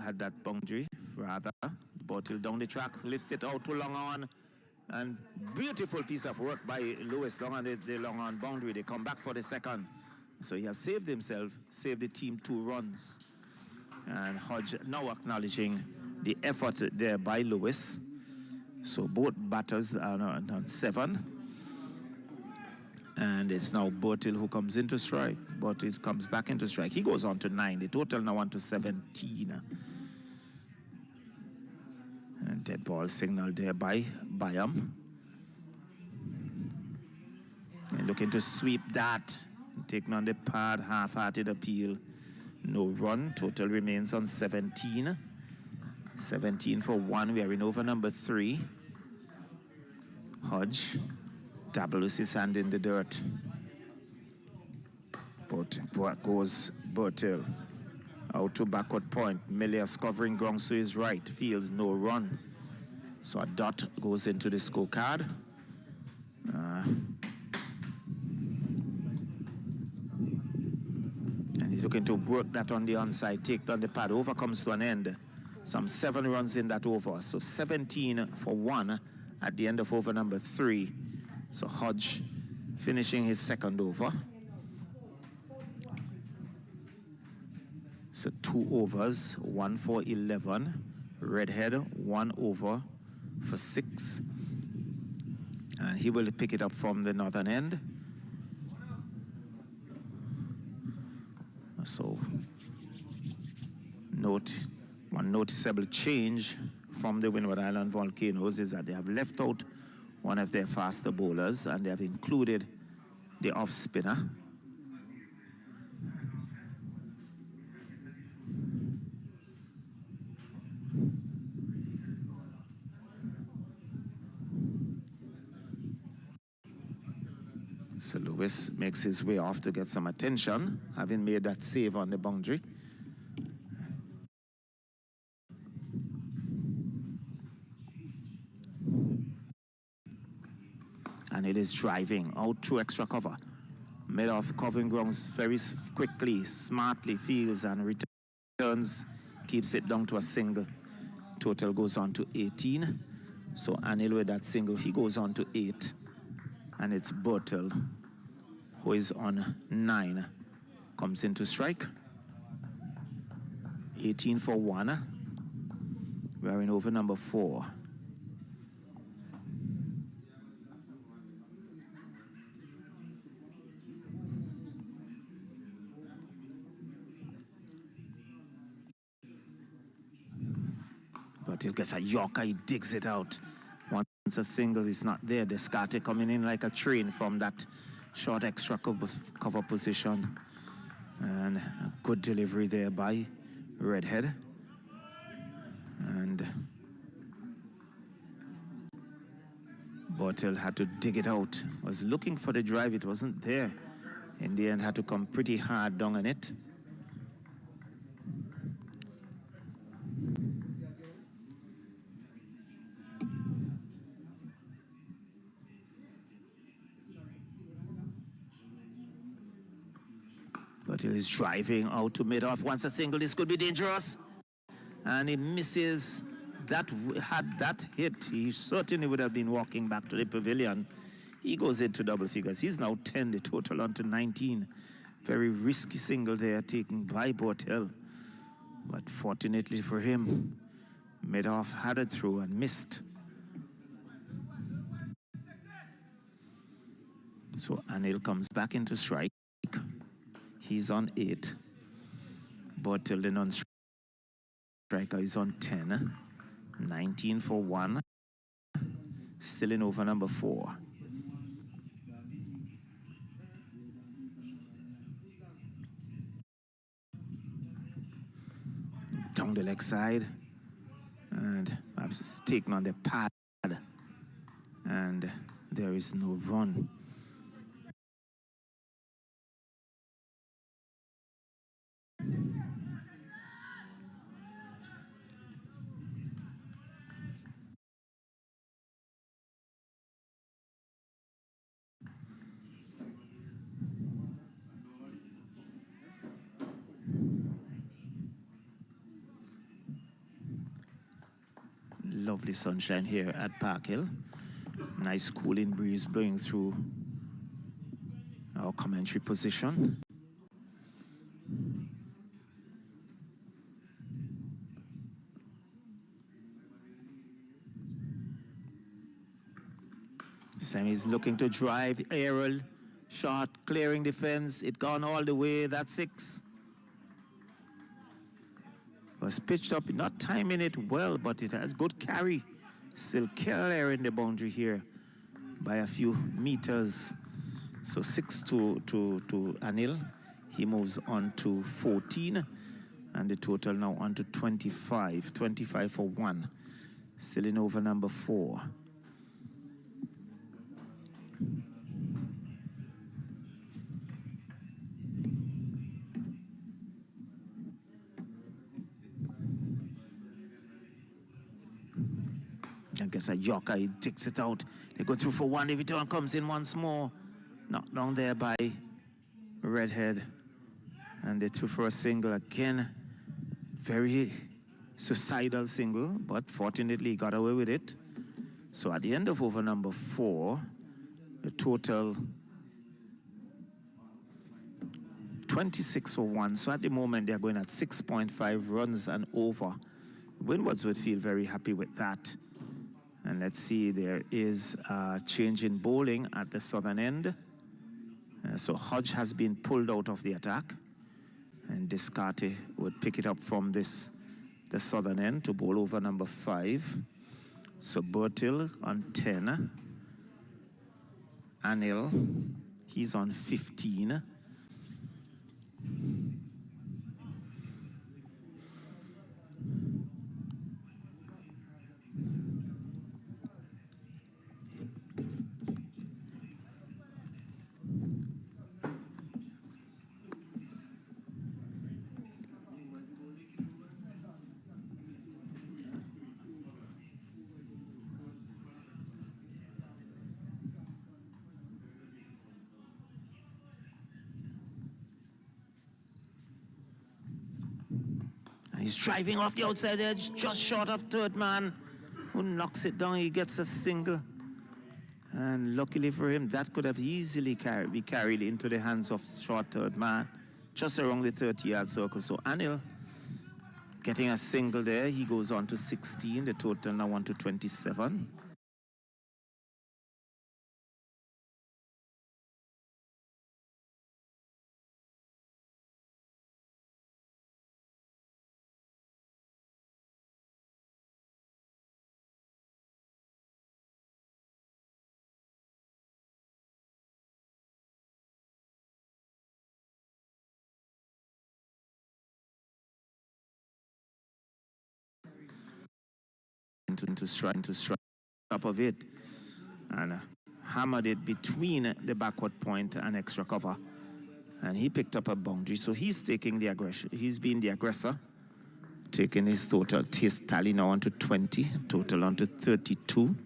had that boundary, rather. Bottle down the track, lifts it out to long on. And beautiful piece of work by Lewis long on the long on boundary. They come back for the second. So he has saved himself, saved the team 2 runs. And Hodge now acknowledging the effort there by Lewis. So both batters are on 7. And it's now Bottle who comes into strike. Bottle comes back into strike. He goes on to 9. The total now on to 17. And dead ball signal there by Byam. And looking to sweep that. Taking on the pad, half-hearted appeal. No run. Total remains on 17. 17 for 1. We are in over number 3. Hodge dabbles his hand in the dirt. But goes Bertel. Out to backward point. Melias covering ground to his right. Fields no run. So a dot goes into the scorecard. And he's looking to work that on the onside. Take down the pad. Over comes to an end. Some 7 runs in that over. So 17 for 1 at the end of over number 3. So Hodge finishing his second over. So 2 overs, 1 for 11. Redhead, 1 over for 6. And he will pick it up from the northern end. So one noticeable change from the Windward Island Volcanoes is that they have left out one of their faster bowlers and they have included the off spinner. So Lewis makes his way off to get some attention, having made that save on the boundary. And it is driving out to extra cover. Made off covering grounds very quickly, smartly, fields and returns, keeps it down to a single. Total goes on to 18. So Anil with that single, he goes on to 8. And it's Bertel, who is on 9, comes into strike. 18 for 1. We are in over number 4. Bertel gets a Yorker, he digs it out. Once a single is not there, Descartes coming in like a train from that short extra cover position. And a good delivery there by Redhead. And Bertel had to dig it out. Was looking for the drive, it wasn't there. In the end, had to come pretty hard down on it. But he's driving out to mid-off. Once a single, this could be dangerous. And he misses. That had that hit, he certainly would have been walking back to the pavilion. He goes into double figures. He's now 10, the total on to 19. Very risky single there taken by Bertel. But fortunately for him, mid-off had it through and missed. So Anil comes back into strike. He's on 8. Bertel, the non-striker, is on 10. 19 for 1. Still in over number 4. Down the leg side. And perhaps taken on the pad. And there is no run. lovely sunshine here at Park Hill. Nice cooling breeze blowing through our commentary position. Sam is looking to drive. Aerial shot, clearing defense. It gone all the way. That's 6. Was pitched up, not timing it well, but it has good carry. Still clearing the boundary here by a few meters. So 6 to Anil. He moves on to 14. And the total now on to 25. 25 for 1. Still in over number 4. I guess a Yorker, he takes it out. They go through for 1. The return comes in once more. Knocked down there by Redhead. And they threw for a single again. Very suicidal single, but fortunately he got away with it. So at the end of over number 4, the total 26 for 1. So at the moment they're going at 6.5 runs and over. Windwards would feel very happy with that. And let's see, there is a change in bowling at the southern end. So Hodge has been pulled out of the attack. And Descarte would pick it up from the southern end to bowl over number 5. So Bertil on 10. Anil, he's on 15. He's driving off the outside edge, just short of third man, who knocks it down. He gets a single. And luckily for him, that could have easily be carried into the hands of short third man, just around the 30-yard circle. So Anil getting a single there. He goes on to 16. The total now on to 27. To strike top of it and hammered it between the backward point and extra cover, and he picked up a boundary. So he's taking the aggression. He's been the aggressor, taking his tally now onto 20, total onto 32.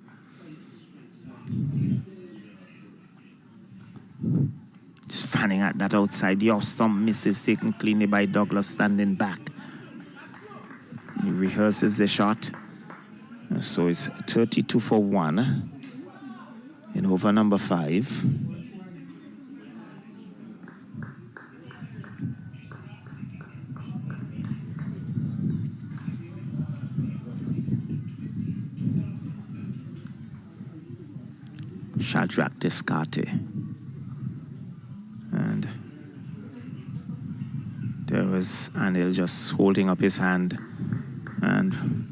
Just fanning at that outside. The off stump misses, taken cleanly by Douglas, standing back. He rehearses the shot. So it's 32 for 1 in over number 5. Shadrach Descarte. And there was Anil just holding up his hand, and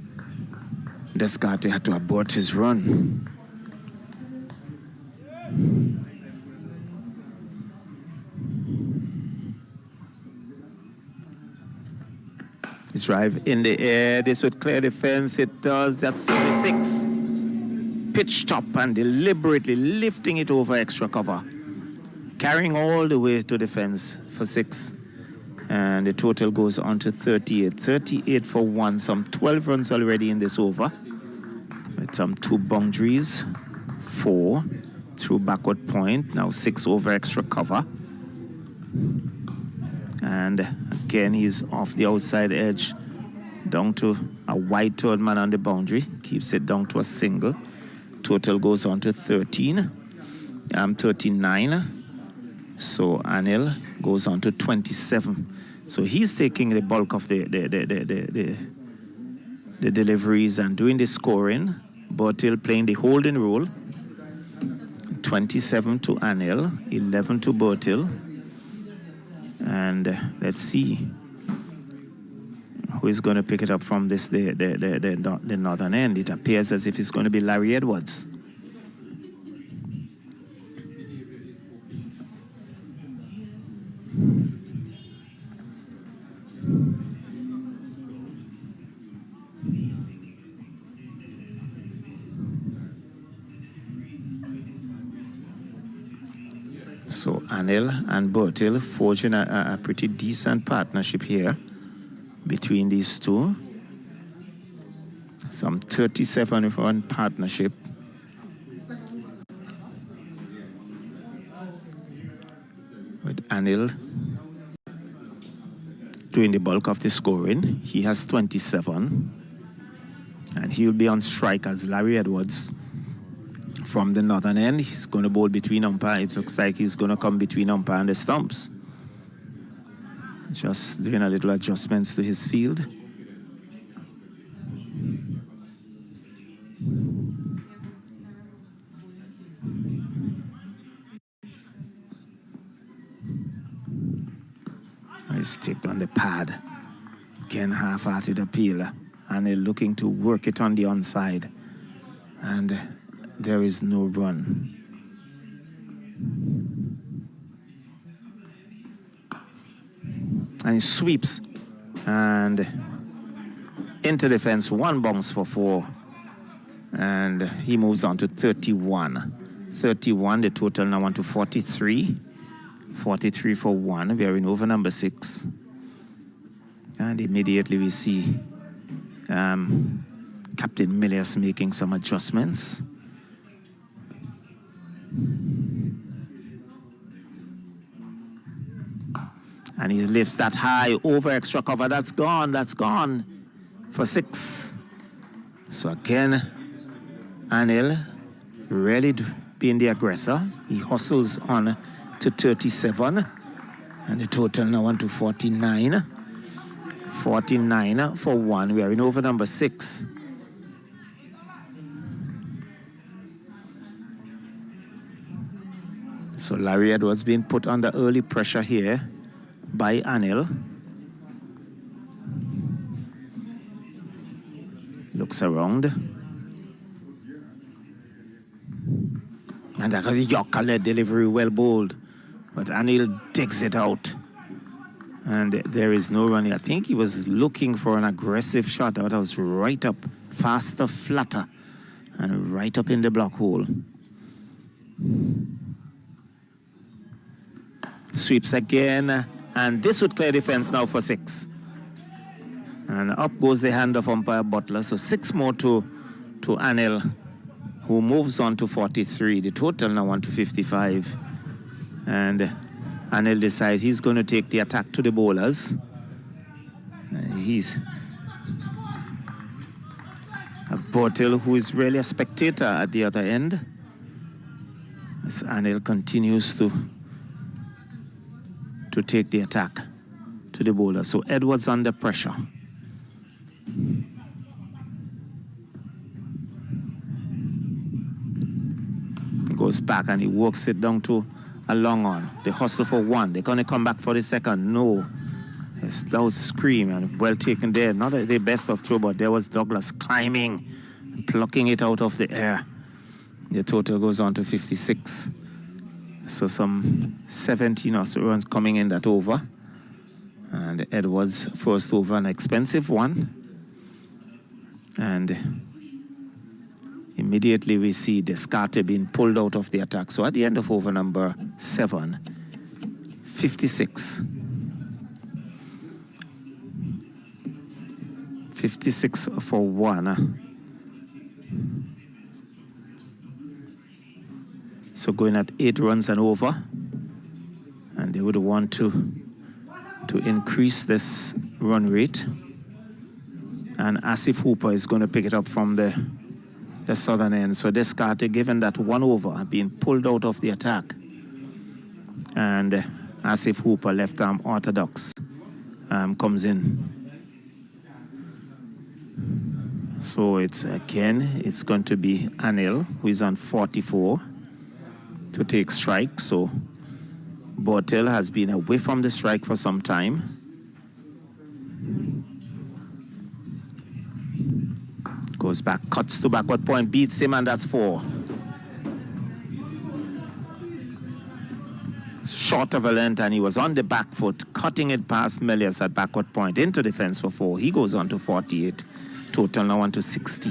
Descarte had to abort his run. His drive in the air. This would clear the fence. It does. That's 6. Pitch top and deliberately lifting it over extra cover. Carrying all the way to the fence for 6. And the total goes on to 38. 38 for 1. Some 12 runs already in this over. With some 2 boundaries, 4 through backward point, now 6 over extra cover. And again, he's off the outside edge, down to a wide third man on the boundary, keeps it down to a single. Total goes on to 39. So Anil goes on to 27. So he's taking the bulk of the deliveries and doing the scoring. Bertil playing the holding role. 27 to Anil, 11 to Bertil. And let's see who is going to pick it up from this the northern end. It appears as if it's going to be Larry Edwards. So Anil and Bertil forging a pretty decent partnership here between these two. Some 37-run partnership. With Anil doing the bulk of the scoring. He has 27. And he'll be on strike as Larry Edwards. From the northern end, he's going to bowl between umpire. It looks like he's going to come between umpire and the stumps. Just doing a little adjustments to his field. He's tipped on the pad. Again, half-hearted appeal. And they're looking to work it on the onside. And there is no run. And he sweeps and into the fence, one bounce for 4. And he moves on to 31. 31, the total now on to 43. 43 for 1. We are in over number 6. And immediately we see Captain Milius making some adjustments. And he lifts that high over extra cover. That's gone for 6. So again, Anil really being the aggressor. He hustles on to 37. And the total now on to 49. 49 for 1. We are in over number 6. So Larry Edwards being put under early pressure here by Anil. Looks around. And that was a Yorker-led delivery, well bowled. But Anil digs it out. And there is no run. I think he was looking for an aggressive shot. That was right up, faster, flatter, and right up in the block hole. Sweeps again. And this would clear the fence now for 6. And up goes the hand of umpire Butler. So 6 more to Anil, who moves on to 43. The total now on to 55. And Anil decides he's going to take the attack to the bowlers. He's a Bertil who is really a spectator at the other end. As Anil continues to take the attack to the bowler. So Edwards under pressure. He goes back and he works it down to a long on. They hustle for 1. They're going to come back for the second. No. That was scream and well taken there. Not the best of throw, but there was Douglas climbing, plucking it out of the air. The total goes on to 56. So some 17 or so runs coming in that over. And Edwards first over, an expensive one. And immediately we see Descartes being pulled out of the attack. So at the end of over number 7, 56. 56 for 1. So going at 8 runs and over. And they would want to increase this run rate. And Asif Hooper is going to pick it up from the southern end. So Descartes, given that 1 over, being pulled out of the attack. And Asif Hooper, left arm orthodox, comes in. So it's going to be Anil, who is on 44 to take strike. So Bortel has been away from the strike for some time. Goes back, cuts to backward point, beats him, and that's 4. Short of a length, and he was on the back foot, cutting it past Melius at backward point into defense for 4. He goes on to 48. Total now on to 60.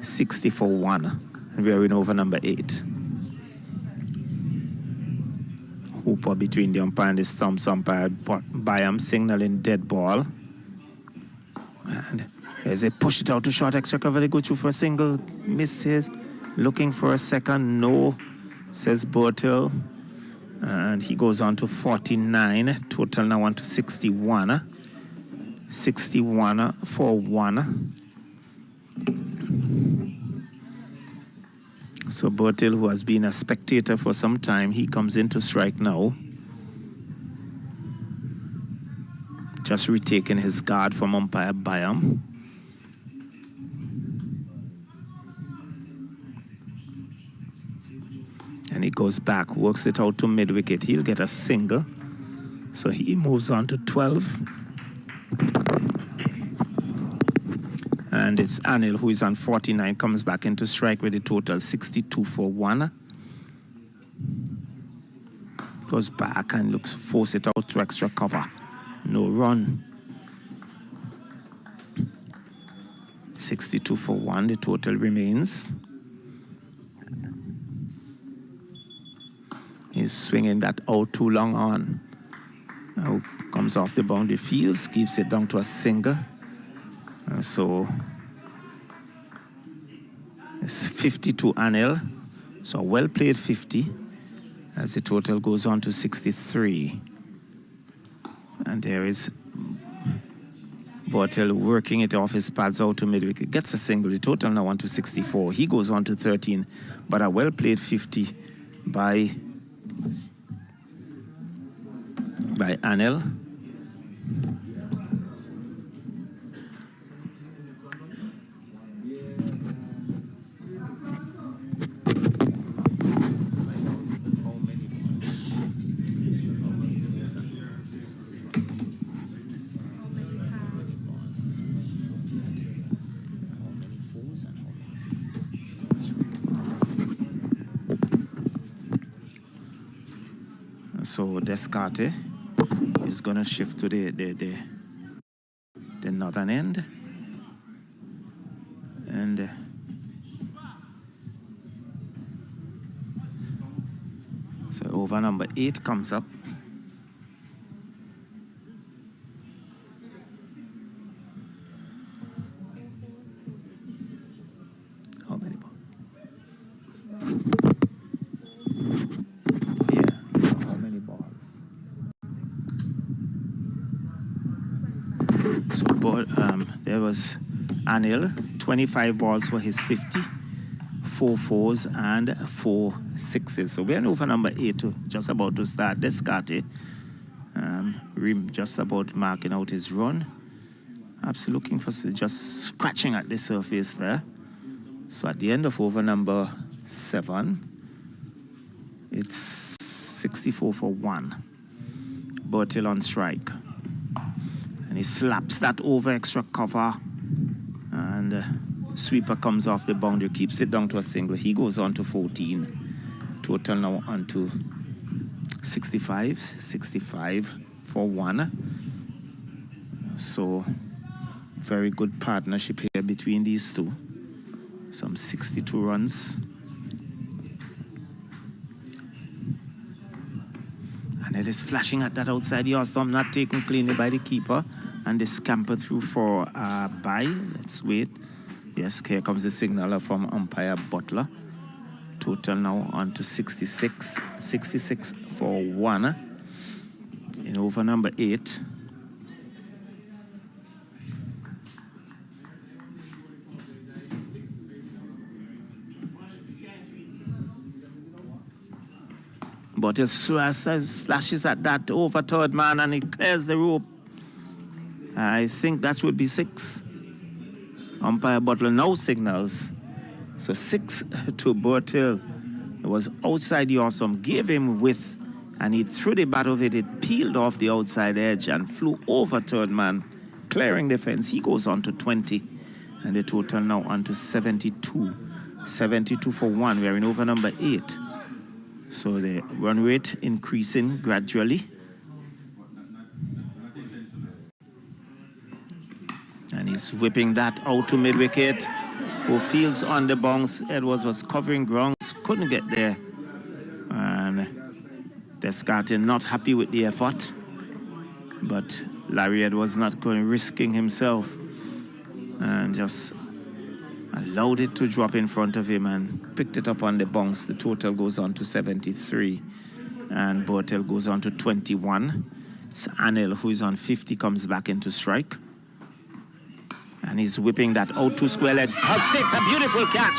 60 for 1. And we are in over number 8. Hooper between the umpire and the stumps umpire. Byam signaling dead ball. And as they push it out to short extra cover, they go through for a single. Misses. Looking for a second. No, says Bortel. And he goes on to 49. Total now on to 61. 61 for 1. So Bortel, who has been a spectator for some time, he comes into strike now. Just retaking his guard from umpire Byam. And he goes back, works it out to mid-wicket. He'll get a single. So he moves on to 12. And it's Anil, who is on 49, comes back into strike with a total 62 for 1. Goes back and force it out to extra cover. No run. 62 for 1, the total remains. He's swinging that out too long on. Now comes off the boundary fields, keeps it down to a single. So it's 50 to Anil. So well played 50 as the total goes on to 63. And there is Bortel working it off his pads out to mid-wicket. Gets a single. The total now on to 64. He goes on to 13. But a well played 50 by Anil. So Descartes is going to shift to the northern end. And so over number 8 comes up. How many balls? So there was Anil, 25 balls for his 50, 4 fours and 4 sixes. So we're over number 8, just about to start. Descartes, just about marking out his run. Perhaps looking for just scratching at the surface there. So at the end of over number 7, it's 64 for 1. Bortel on strike. And he slaps that over extra cover. And sweeper comes off the boundary, keeps it down to a single. He goes on to 14. Total now on to 65. 65 for 1. So very good partnership here between these two. Some 62 runs. And it is flashing at that outside the off stump, not taken cleanly by the keeper. And they scamper through for a bye. Let's wait. Yes, here comes the signaler from umpire Butler. Total now on to 66. 66 for 1. In over number 8. but he slashes at that over third man and he clears the rope. I think that would be 6. Umpire Butler now signals. So 6 to Bertil. It was outside the awesome, gave him width, and he threw the bat of it. It peeled off the outside edge and flew over third man, clearing the fence. He goes on to 20, and the total now on to 72. 72 for 1. We're in over number 8. So the run rate increasing gradually. And he's whipping that out to mid-wicket. Who fields on the bounce. Edwards was covering grounds, couldn't get there. And Descartes not happy with the effort. But Larry Edwards not going, risking himself. And just allowed it to drop in front of him and picked it up on the bounce. The total goes on to 73. And Bertil goes on to 21. It's Anil, who is on 50, comes back into strike. And he's whipping that out to square leg. Hodge takes a beautiful catch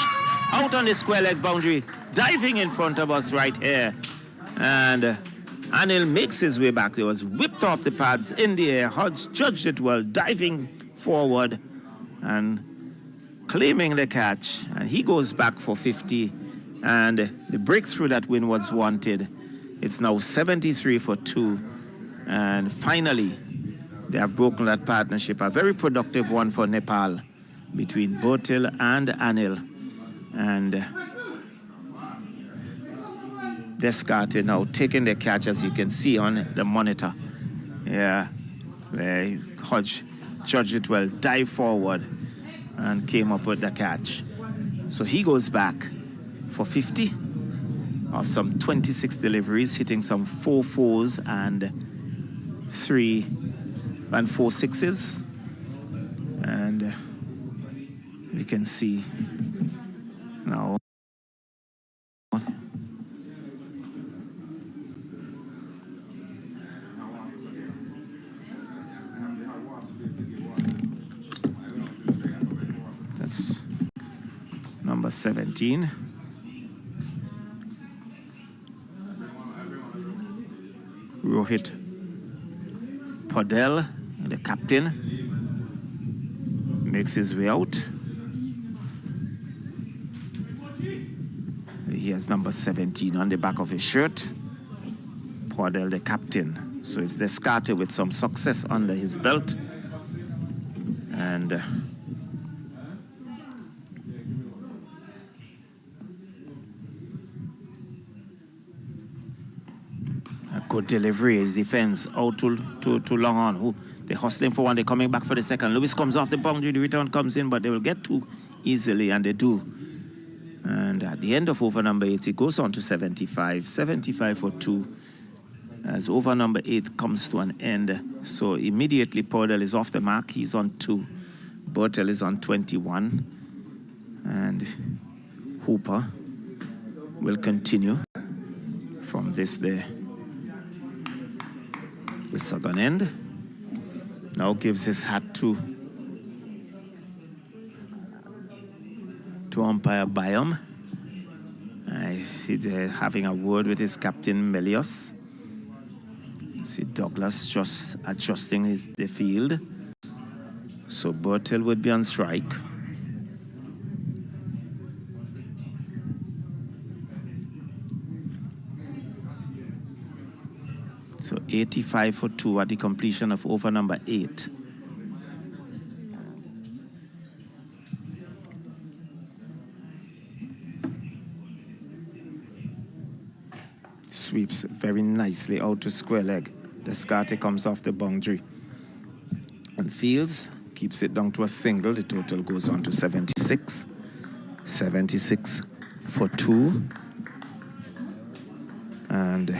out on the square leg boundary, diving in front of us right here. And Anil makes his way back. It was whipped off the pads in the air. Hodge judged it well, diving forward and claiming the catch. And he goes back for 50. And the breakthrough that Windward's wanted. It's now 73 for 2. And finally, they have broken that partnership, a very productive one for Nepal between Bertil and Anil. And Descartes now taking the catch, as you can see on the monitor. Yeah, where Hodge judged it well, dived forward and came up with the catch. So he goes back for 50 of some 26 deliveries, hitting some 4 4s and 3 and 4 6s, and we can see now that's number 17. Rohit Podell, the captain, makes his way out. He has number 17 on the back of his shirt. Podell, the captain. So it's Descartes with some success under his belt. And a good delivery. His defense out to long on. Who they're hustling for one. They're coming back for the second. Lewis comes off the boundary. The return comes in, but they will get 2 easily, and they do. And at the end of over number 8, it goes on to 75. 75 for 2. As over number 8 comes to an end. So immediately Podell is off the mark. He's on 2. Bertil is on 21. And Hooper will continue from this there. The southern end. Now gives his hat to umpire Byam. I see they're having a word with his captain Melios. See Douglas just adjusting the field. So Bertil would be on strike. So 85 for 2 at the completion of over number 8. Sweeps very nicely out to square leg. Descartes comes off the boundary. And Fields keeps it down to a single. The total goes on to 76. 76 for 2. And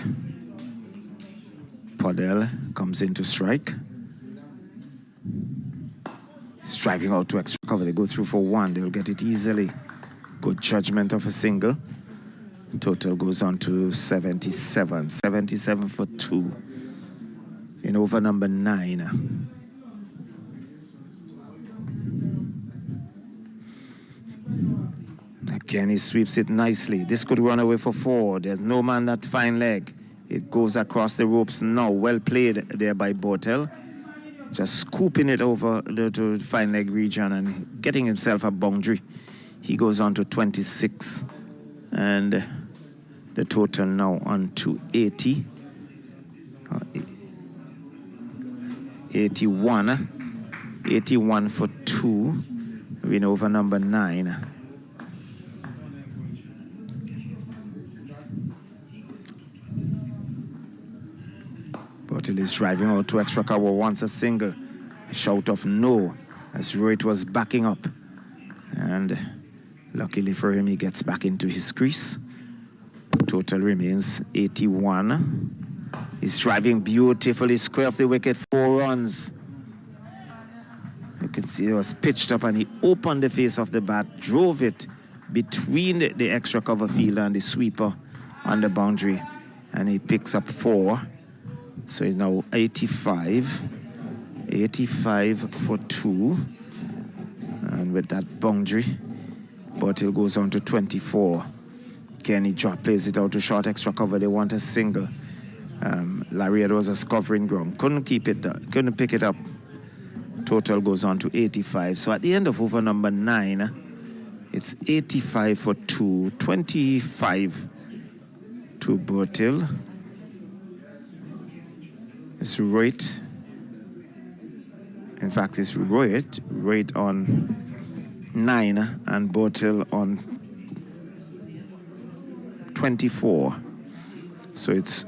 Podell comes into strike. He's driving out to extra cover. They go through for 1. They'll get it easily. Good judgment of a single. Total goes on to 77. 77 for 2. In over number 9. Kenny sweeps it nicely. This could run away for 4. There's no man that fine leg. It goes across the ropes now. Well played there by Bortel. Just scooping it over to fine leg region and getting himself a boundary. He goes on to 26. And the total now on to 80. 81. 81 for 2. Win over number 9. Bortel is driving out to extra cover, wants a single. A shout of no as Rohit was backing up. And luckily for him, he gets back into his crease. Total remains 81. He's driving beautifully square of the wicket, 4 runs. You can see it was pitched up and he opened the face of the bat, drove it between the extra cover fielder and the sweeper on the boundary. And he picks up 4. So he's now 85. 85 for 2. And with that boundary, Bortel goes on to 24. Kenny plays it out to short extra cover. They want a single. Larry Edwards was covering ground. Couldn't pick it up. Total goes on to 85. So at the end of over number 9, it's 85 for 2. 25 to Bortel. It's Rohit. In fact, it's Rohit on 9 and Bortel on 24. So it's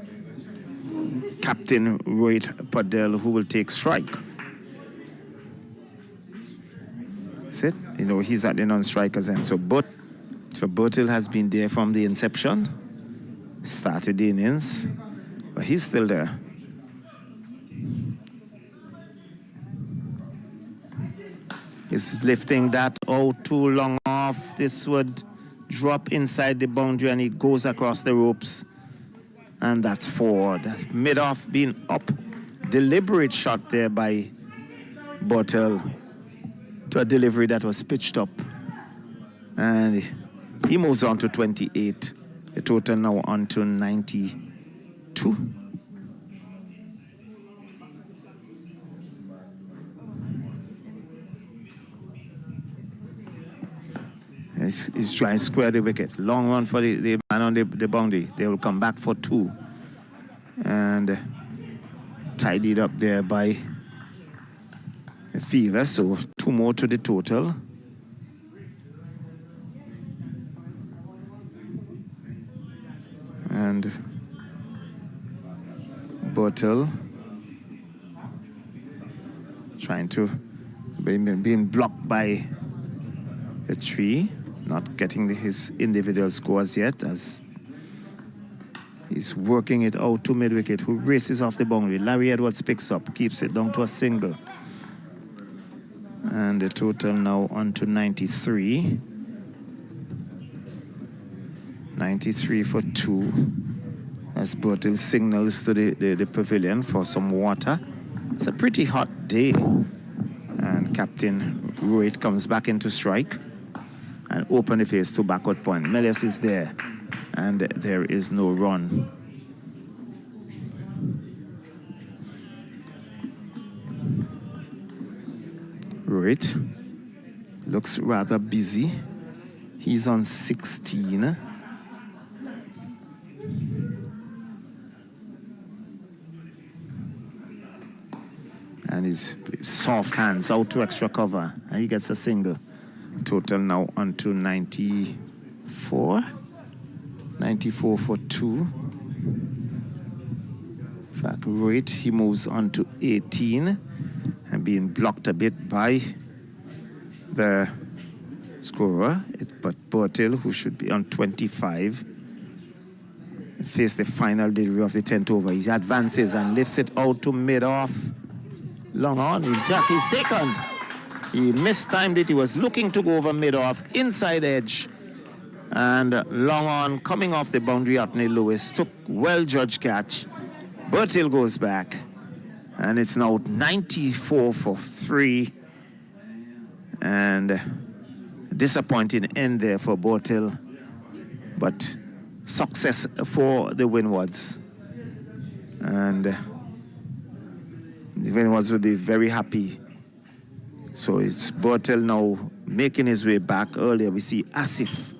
Captain Rohit Padel who will take strike. That's it. You know, he's at the non-strikers end. So Bortel has been there from the inception. Started the innings. But he's still there. He's lifting that out too long off. This would drop inside the boundary and it goes across the ropes. And that's 4. That mid-off being up. Deliberate shot there by Bortel to a delivery that was pitched up. And he moves on to 28. The total now on to 92. He's trying to square the wicket. Long run for the man on the boundary. They will come back for 2. And tidied up there by the fielder. So 2 more to the total. And Bortel trying to being blocked by a tree. Not getting his individual scores yet as he's working it out to mid-wicket, who races off the boundary. Larry Edwards picks up, keeps it down to a single. And the total now on to 93. 93 for 2. As Bortel signals to the pavilion for some water. It's a pretty hot day. And Captain Rohit comes back into strike. And open the face to backward point. Melius is there. And there is no run. Rohit looks rather busy. He's on 16. And his soft hands out to extra cover. And he gets a single. Total now on to 94. 94 for 2. In fact, Rohit, he moves on to 18 and being blocked a bit by the scorer. But Bortel, who should be on 25, face the final delivery of the 10th over. He advances and lifts it out to mid-off. Long on, Jack is taken. He mistimed it. He was looking to go over mid-off, inside edge. And long on, coming off the boundary, Otney Lewis took well-judged catch. Bortel goes back. And it's now 94 for 3. And Disappointing end there for Bortel, but success for the Windwards. And the Windwards will be very happy. So it's Bortel now making his way back. Earlier we see Asif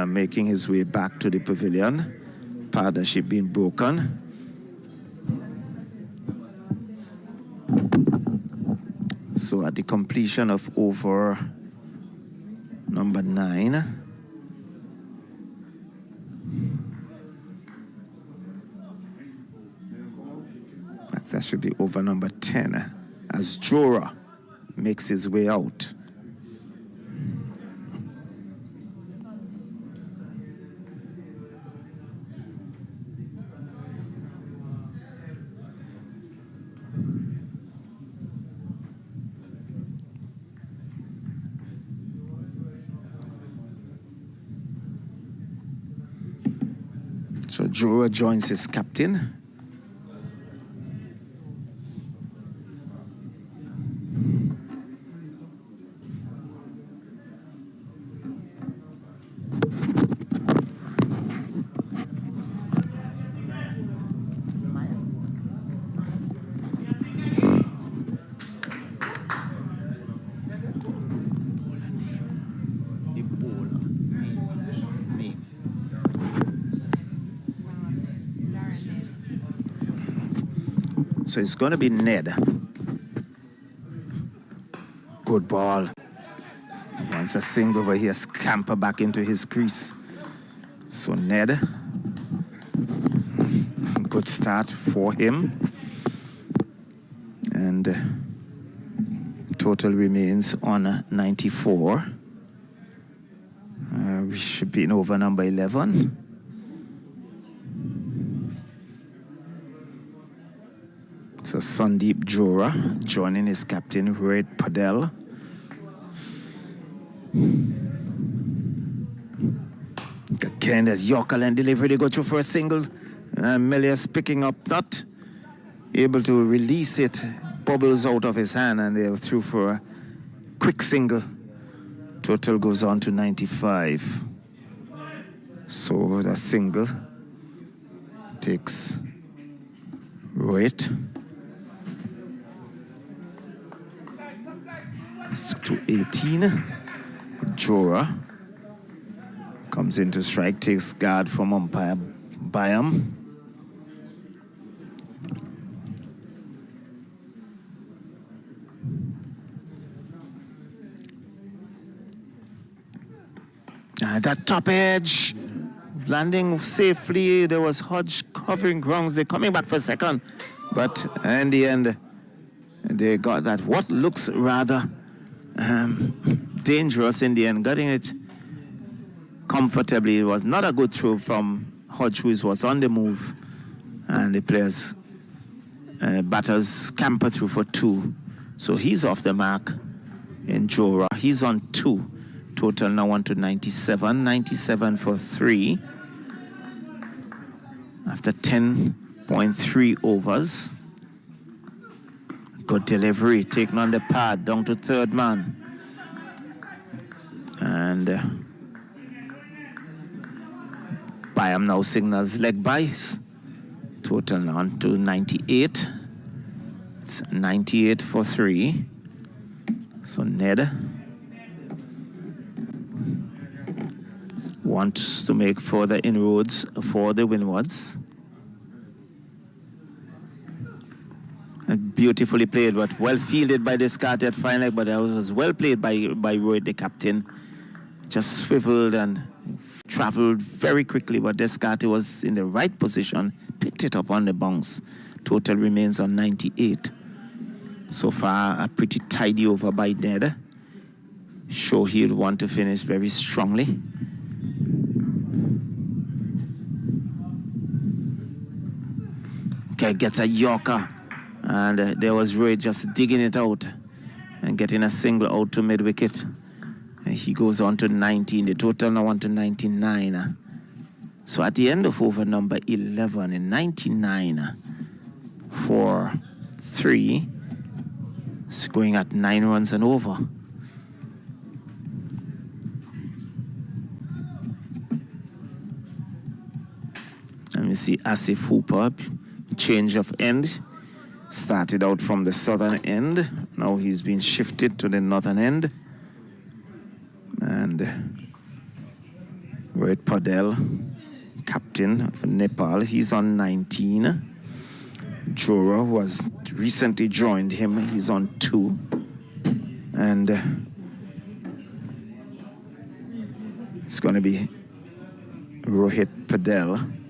making his way back to the pavilion. Partnership being broken. So at the completion of over number 9, that should be over number 10, as Jora makes his way out. So Jora joins his captain. So it's going to be Ned. Good ball. Wants a single, but he has scamper back into his crease. So Ned, good start for him. And total remains on 94. We should be in over number 11. So Sandeep Jora joining his captain, Red Padel. Again, there's Yorker and delivery. They go through for a single. Melius picking up that. Able to release it. Bubbles out of his hand and they're through for a quick single. Total goes on to 95. So the single takes Rohit to 18. Jora comes into strike, takes guard from umpire Byam. That top edge landing safely. There was Hodge covering grounds. They're coming back for a second, but in the end they got that what looks rather dangerous in the end, getting it comfortably. It was not a good throw from Hodge, who was on the move, and the players batters scamper through for 2. So he's off the mark in Jora. He's on 2. Total now on to 97. 97 for 3 after 10.3 overs. Good delivery, taking on the pad, down to third man. And Byam now signals leg byes. Total now on to 98. It's 98 for 3. So Ned wants to make further inroads for the Windwards. And beautifully played, but well fielded by Descartes finally, but that was well played by Roy, the captain. Just swiveled and traveled very quickly, but Descartes was in the right position, picked it up on the bounce. Total remains on 98. So far, a pretty tidy over by Ned. Sure, he'll want to finish very strongly. Okay, gets a Yorker, and there was Roy just digging it out and getting a single out to mid-wicket. And he goes on to 19. The total now on to 99. So at the end of over number 11, in 99 for 3, it's going at 9 runs and over. Let me see, Asif Hooper, change of end. Started out from the southern end. Now he's been shifted to the northern end. And Rohit Padel, captain of Nepal, he's on 19. Jora, who has recently joined him, he's on 2. And it's going to be Rohit Padel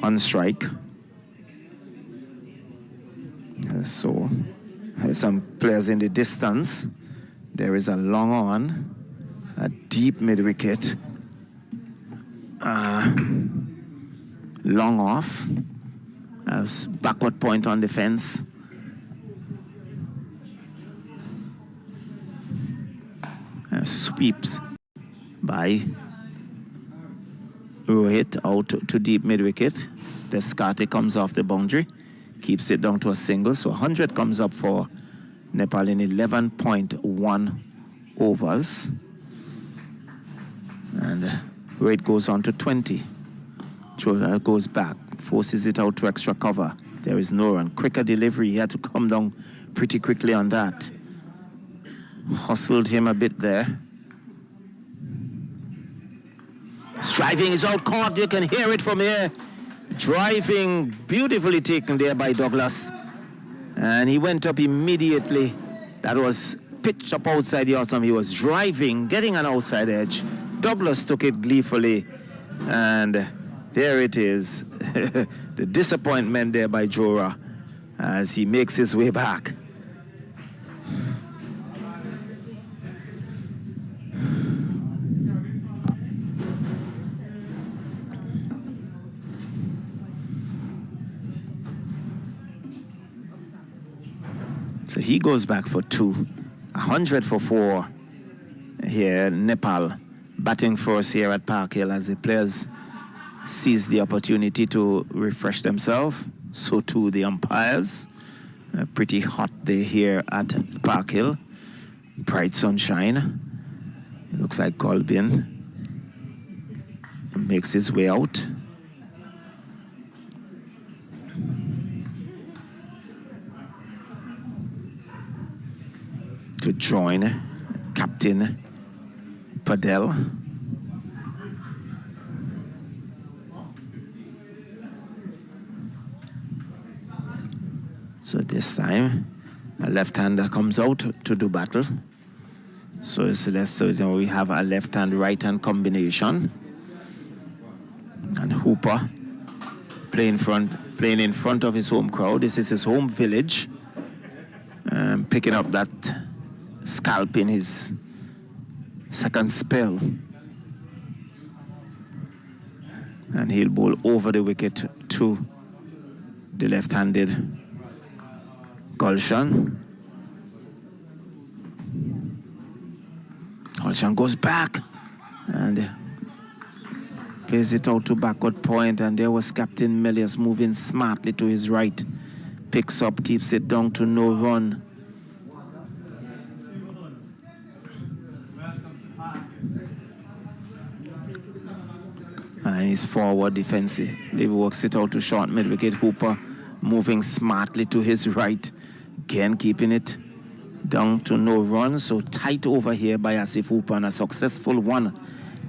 on strike. So there's some players in the distance. There is a long on, a deep mid-wicket, long off, backward point on defense. Sweeps by Rohit out to deep mid-wicket. Descarte comes off the boundary, keeps it down to a single. So 100 comes up for Nepal in 11.1 overs. And Rohit goes on to 20. Chora goes back, forces it out to extra cover. There is no run. Quicker delivery. He had to come down pretty quickly on that. Hustled him a bit there. Striving is out, caught. You can hear it from here. Driving, beautifully taken there by Douglas. And he went up immediately. That was pitched up outside the autumn. He was driving, getting an outside edge. Douglas took it gleefully. And there it is. The disappointment there by Jora as he makes his way back. So he goes back for 2. 100 for 4 here. Nepal batting first here at Park Hill as the players seize the opportunity to refresh themselves. So too the umpires. Pretty hot day here at Park Hill. Bright sunshine. It looks like Colbin makes his way out. To join Captain Padel. So this time, a left-hander comes out to do battle. So it's less, so we have a left-hand, right-hand combination. And Hooper playing in front of his home crowd. This is his home village. Picking up that scalp in his second spell. And he'll bowl over the wicket to the left-handed Gulshan. Gulshan goes back and plays it out to backward point, and there was Captain Melius moving smartly to his right. Picks up, keeps it down to no run. And he's forward defensive. He works it out to short mid-wicket. Hooper moving smartly to his right. Again, keeping it down to no run. So tight over here by Asif Hooper, and a successful one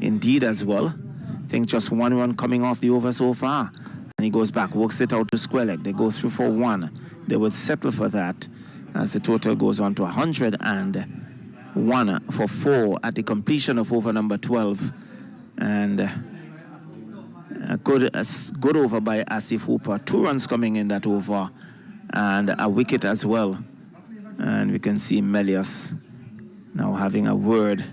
indeed as well. I think just 1 run coming off the over so far. And he goes back, works it out to square leg. They go through for 1. They would settle for that as the total goes on to 101 for 4 at the completion of over number 12. And a good over by Asif Hooper. 2 runs coming in that over, and a wicket as well. And we can see Melius now having a word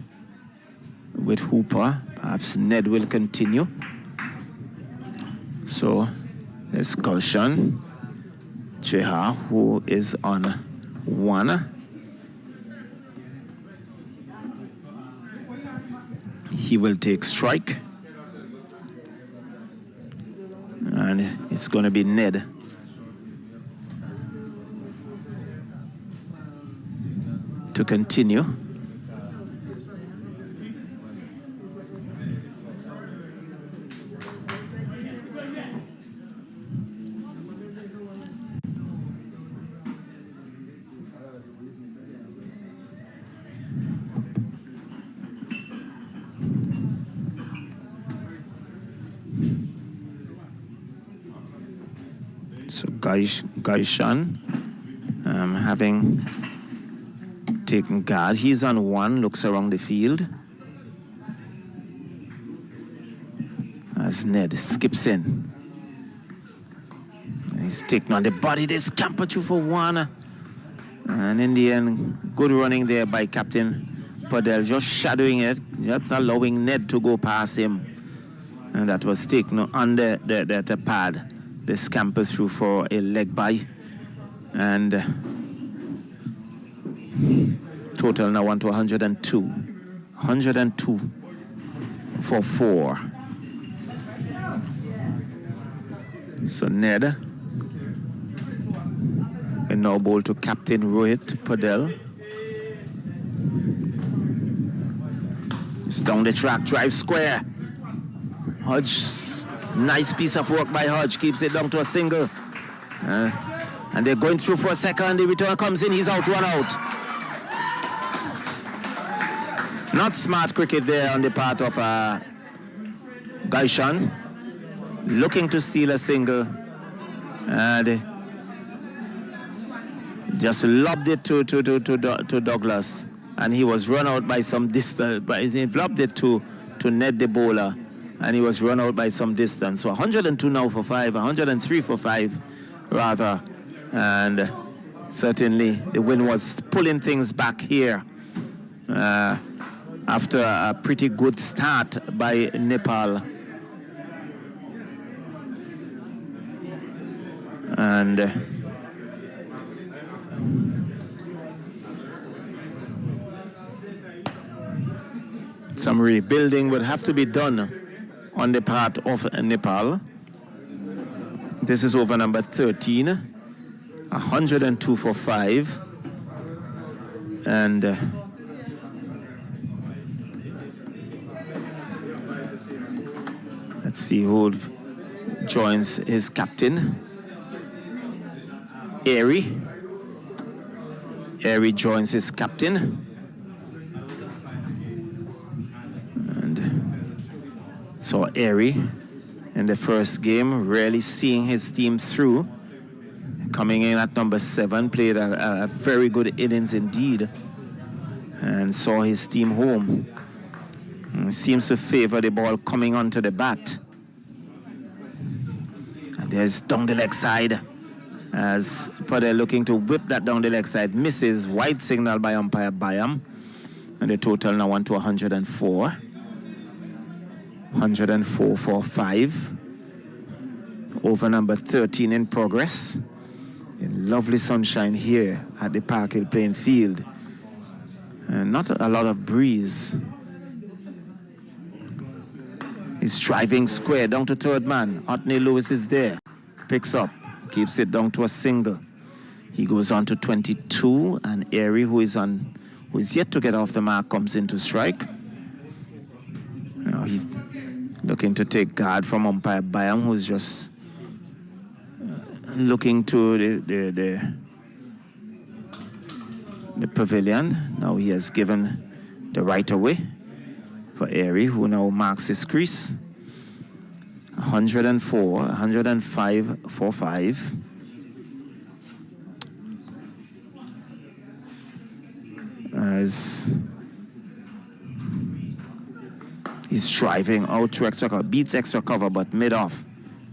with Hooper. Perhaps Ned will continue. So there's Gulshan Cheha, who is on 1. He will take strike. And it's going to be Ned. To continue. Gaishan, having taken guard. He's on one, looks around the field. As Ned skips in. He's taking on the body. They scamper through for one. And in the end, good running there by Captain Padel, just shadowing it, just allowing Ned to go past him. And that was taken on the pad. They scamper through for a leg by. And total now on to 102. 102 for 4. So Ned and now ball to Captain Rohit Padel. It's down the track, drive square. Hodge, nice piece of work by Hodge, keeps it down to a single. And they're going through for a second, the return comes in, he's out, run out. Not smart cricket there on the part of Gaishan. Looking to steal a single. And just lobbed it to Douglas. And he was run out by some distance. But he lobbed it to Ned the bowler. And he was run out by some distance. So 102 now for 5, 103 for 5 rather. And certainly the win was pulling things back here after a pretty good start by Nepal. And some rebuilding would have to be done on the part of Nepal. This is over number 13, 102 for 5. And let's see who joins his captain. Airy joins his captain. And so Airy in the first game, really seeing his team through. Coming in at number 7, played a very good innings indeed. And saw his team home. And seems to favor the ball coming onto the bat. And there's down the leg side. As Padel looking to whip that down the leg side, misses. Wide signal by umpire Bayam. And the total now on to 104. 104 for 5. Over number 13 in progress. In lovely sunshine here at the Park Hill playing field. And not a lot of breeze. He's driving square down to third man. Otney Lewis is there. Picks up. Keeps it down to a single. He goes on to 22, and Airy, who is yet to get off the mark, comes in to strike. Now he's looking to take guard from umpire Bayam, who's just looking to the pavilion. Now he has given the right away for Airy, who now marks his crease. 104, 105 for 5. As he's driving out to extra cover, beats extra cover, but mid-off.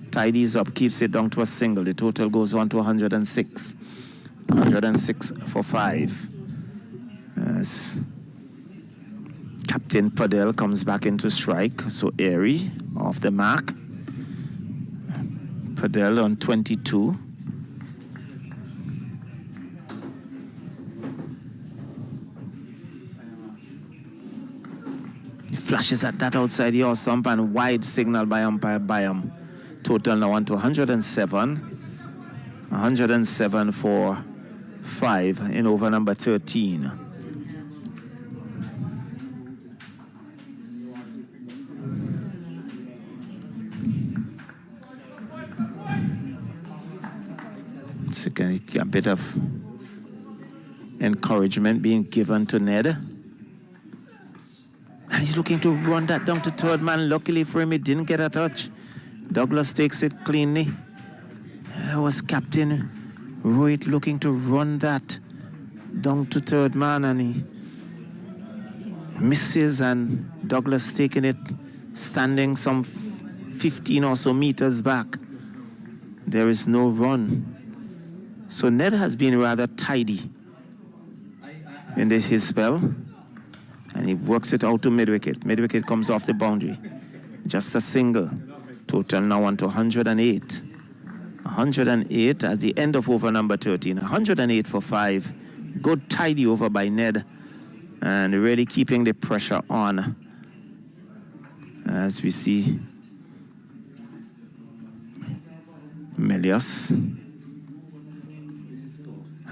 Tidies up, keeps it down to a single. The total goes on to 106. 106 for 5. As Captain Padel comes back into strike. So Airy off the mark. Padel on 22. He flashes at that outside the off stump and wide signal by umpire Bayam. Total now on to 107. 107 for 5 in over number 13. So a bit of encouragement being given to Ned. He's looking to run that down to third man. Luckily for him, he didn't get a touch. Douglas takes it cleanly. There was Captain Rohit looking to run that down to third man, and he misses, and Douglas taking it, standing some 15 or so meters back. There is no run. So Ned has been rather tidy in his spell, and he works it out to mid-wicket. Mid-wicket comes off the boundary. Just a single. Total now on to 108. 108 at the end of over number 13. 108 for 5. Good tidy over by Ned, and really keeping the pressure on. As we see Melius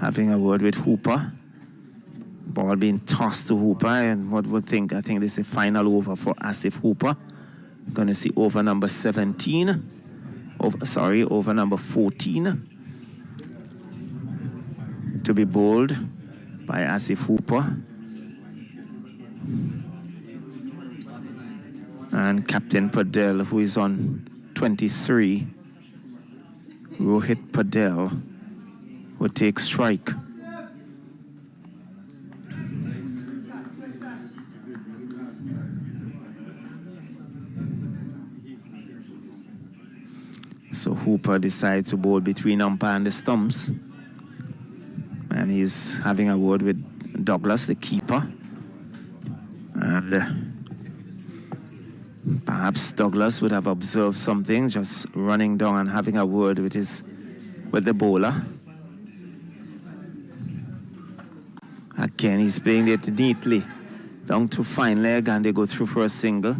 having a word with Hooper. Ball being tossed to Hooper, and I think this is the final over for Asif Hooper. We're going to see over number 17. Over number 14 to be bowled by Asif Hooper. And Captain Padel, who is on 23, Rohit Padel, will take strike. So Hooper decides to bowl between umpire and the stumps. And he's having a word with Douglas, the keeper. And perhaps Douglas would have observed something, just running down and having a word with the bowler. Again, he's playing it neatly down to fine leg, and they go through for a single.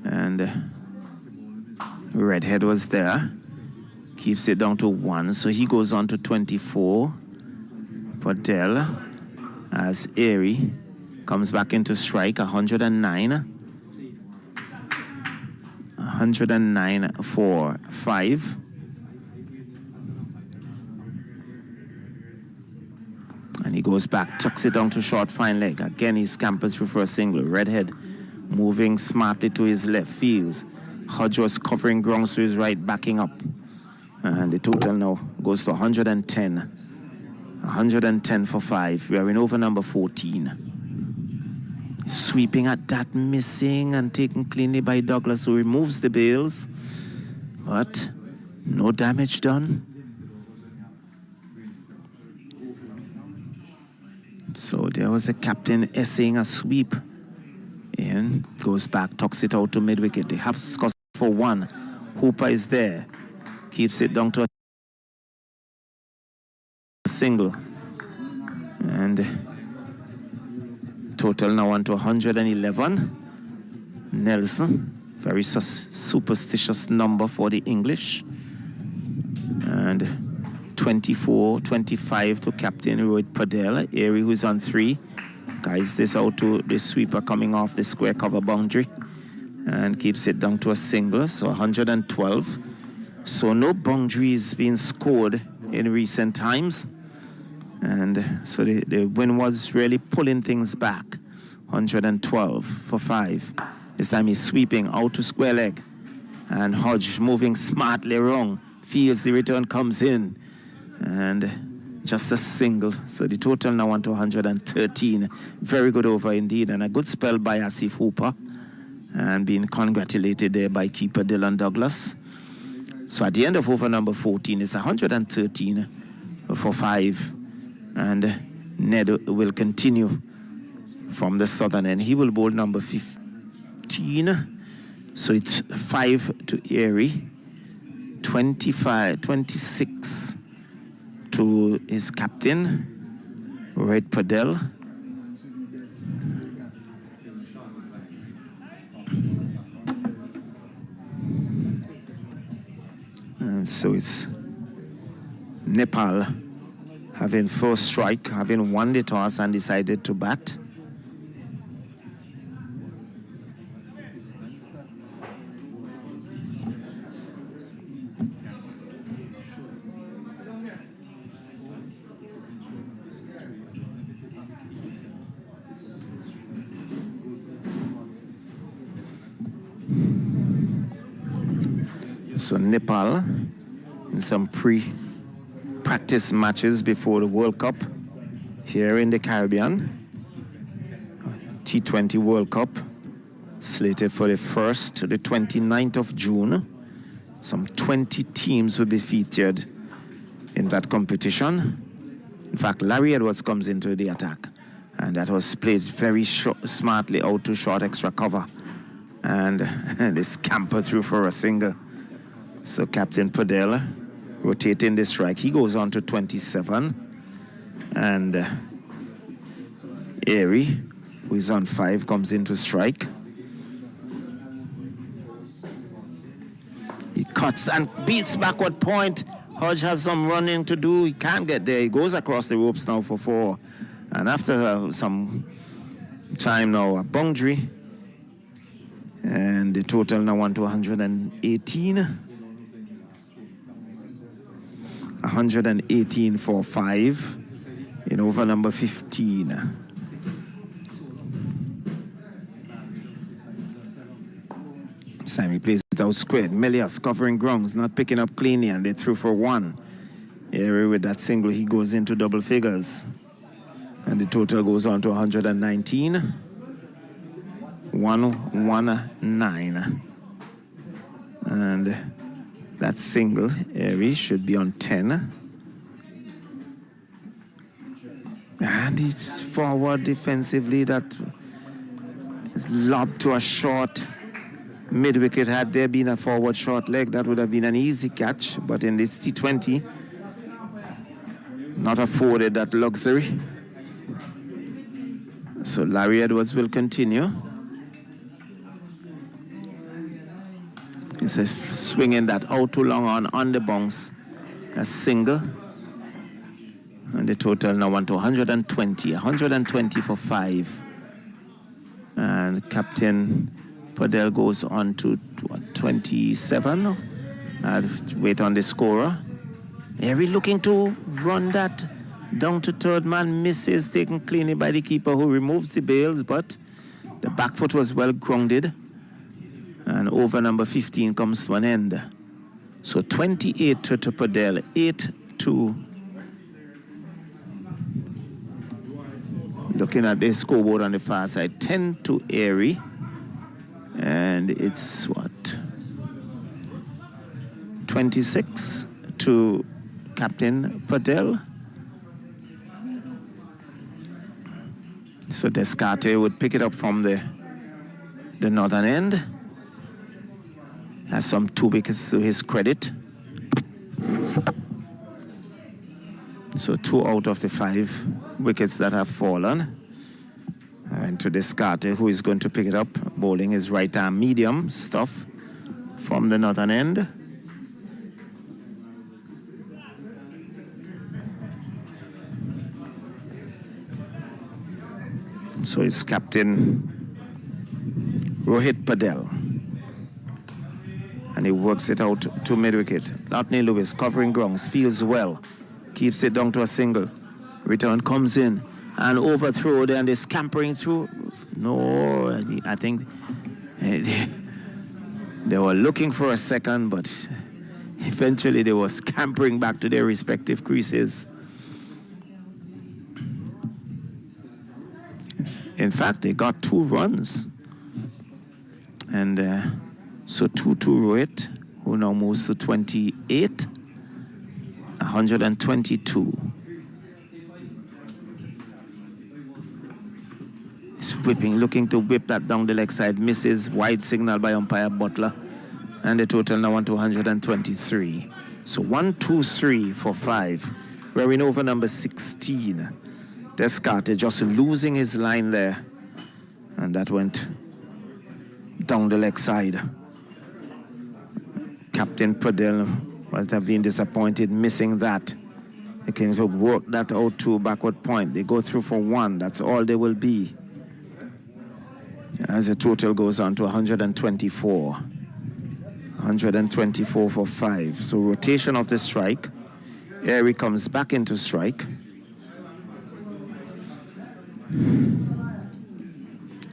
And Redhead was there, keeps it down to 1, so he goes on to 24 for Dell, as Airy comes back into strike. 109 for 5. And he goes back, tucks it down to short fine leg. Again, he scampers through for a single. Redhead moving smartly to his left, fields. Hodge was covering ground, so he's right, backing up. And the total now goes to 110. 110 for 5. We are in over number 14. Sweeping at that, missing, and taken cleanly by Douglas, who removes the bails. But no damage done. So there was a captain essaying a sweep. In, goes back, tucks it out to mid-wicket. They have scores for 1. Hooper is there. Keeps it down to a single. And total now on to 111. Nelson, very superstitious number for the English. And 24, 25 to Captain Rohit Padel. Airy, who's on 3. Guides this out to the sweeper coming off the square cover boundary and keeps it down to a single, so 112. So no boundaries being scored in recent times, and so the win was really pulling things back. 112 for 5. This time he's sweeping out to square leg, and Hodge moving smartly wrong, feels the return comes in, and just a single. So the total now on to 113. Very good over indeed, and a good spell by Asif Hooper, and being congratulated there by keeper Dylan Douglas. So at the end of over number 14, it's 113 for 5. And Ned will continue from the southern end. He will bowl number 15. So it's 5 to Airy, 26 to his captain, Rohit Padel. And so it's Nepal having first strike, having won the toss and decided to bat. So Nepal in some pre-practice matches before the World Cup here in the Caribbean. T20 World Cup slated for the 1st to the 29th of June. Some 20 teams will be featured in that competition. In fact, Larry Edwards comes into the attack, and that was played very smartly out to short extra cover, and they scamper through for a single. So Captain Padel rotating the strike. He goes on to 27, and Airy, who is on 5, comes into strike. He cuts and beats backward point. Hodge has some running to do. He can't get there. He goes across the ropes now for 4. And after some time now, a boundary. And the total now on to 118. 118 for 5 in over number 15. Sammy plays it out squared. Melias covering grounds, not picking up cleanly, and they threw for 1. Airy with that single, he goes into double figures. And the total goes on to 119. 119. And that single, Airy, should be on 10. And it's forward defensively. That is lobbed to a short mid-wicket. Had there been a forward short leg, that would have been an easy catch. But in this T20, not afforded that luxury. So Larry Edwards will continue. He's swinging that out too long on the bounce. A single. And the total now went to 120. 120 for 5. And Captain Padel goes on to 27. I'll wait on the scorer. Airy looking to run that down to third man. Misses, taken cleanly by the keeper, who removes the bails, but the back foot was well grounded. And over number 15 comes to an end. So 28 to Padel, 8 to. Looking at the scoreboard on the far side, 10 to Airy. And it's what? 26 to Captain Padel. So Descartes would pick it up from the northern end. Has some 2 wickets to his credit. So 2 out of the 5 wickets that have fallen. And to Descartes, who is going to pick it up, bowling his right arm medium stuff from the northern end. So it's Captain Rohit Padel. And he works it out to mid-wicket. Lotney Lewis covering grounds, feels well, keeps it down to a single. Return comes in and overthrow, and they're scampering through. No, I think they were looking for a second, but eventually they were scampering back to their respective creases. In fact, they got 2 runs. And so 2 to Rohit, who now moves to 28, 122. He's whipping, looking to whip that down the leg side, misses, wide signal by umpire Butler. And the total now on to 123. So 1, 2, 3 for 5. We're in over number 16. Descartes just losing his line there. And that went down the leg side. Captain Padel must have been disappointed missing that. They can work that out to backward point. They go through for 1. That's all they will be. As the total goes on to 124. 124 for 5. So rotation of the strike. Airy comes back into strike.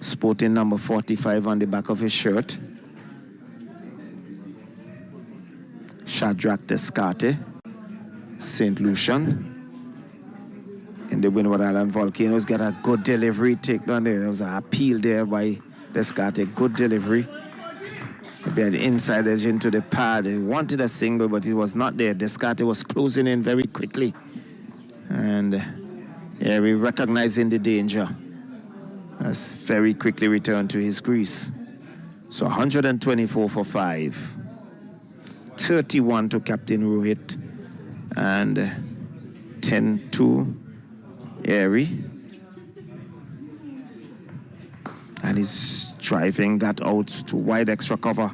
Sporting number 45 on the back of his shirt. Shadrach Descarte, St. Lucian. In the Windward Island Volcanoes, get a good delivery take down there. There was an appeal there by Descarte, good delivery. Maybe an inside edge into the pad. He wanted a single, but he was not there. Descarte was closing in very quickly. And yeah, we recognizing the danger. Has very quickly returned to his crease. So 124 for 5. 31 to Captain Rohit. And 10 to Airy. And he's driving that out to wide extra cover.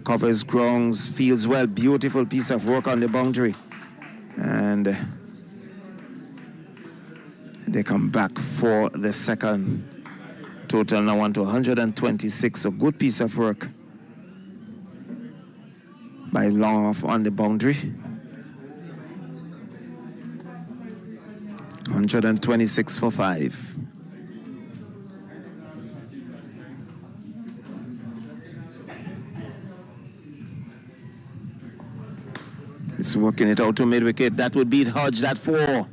Covers grounds, feels well. Beautiful piece of work on the boundary. And they come back for the second. Total now on to 126. So good piece of work by Long Off on the boundary. 126 for 5. It's working it out to mid-wicket. That would beat Hodge, that 4.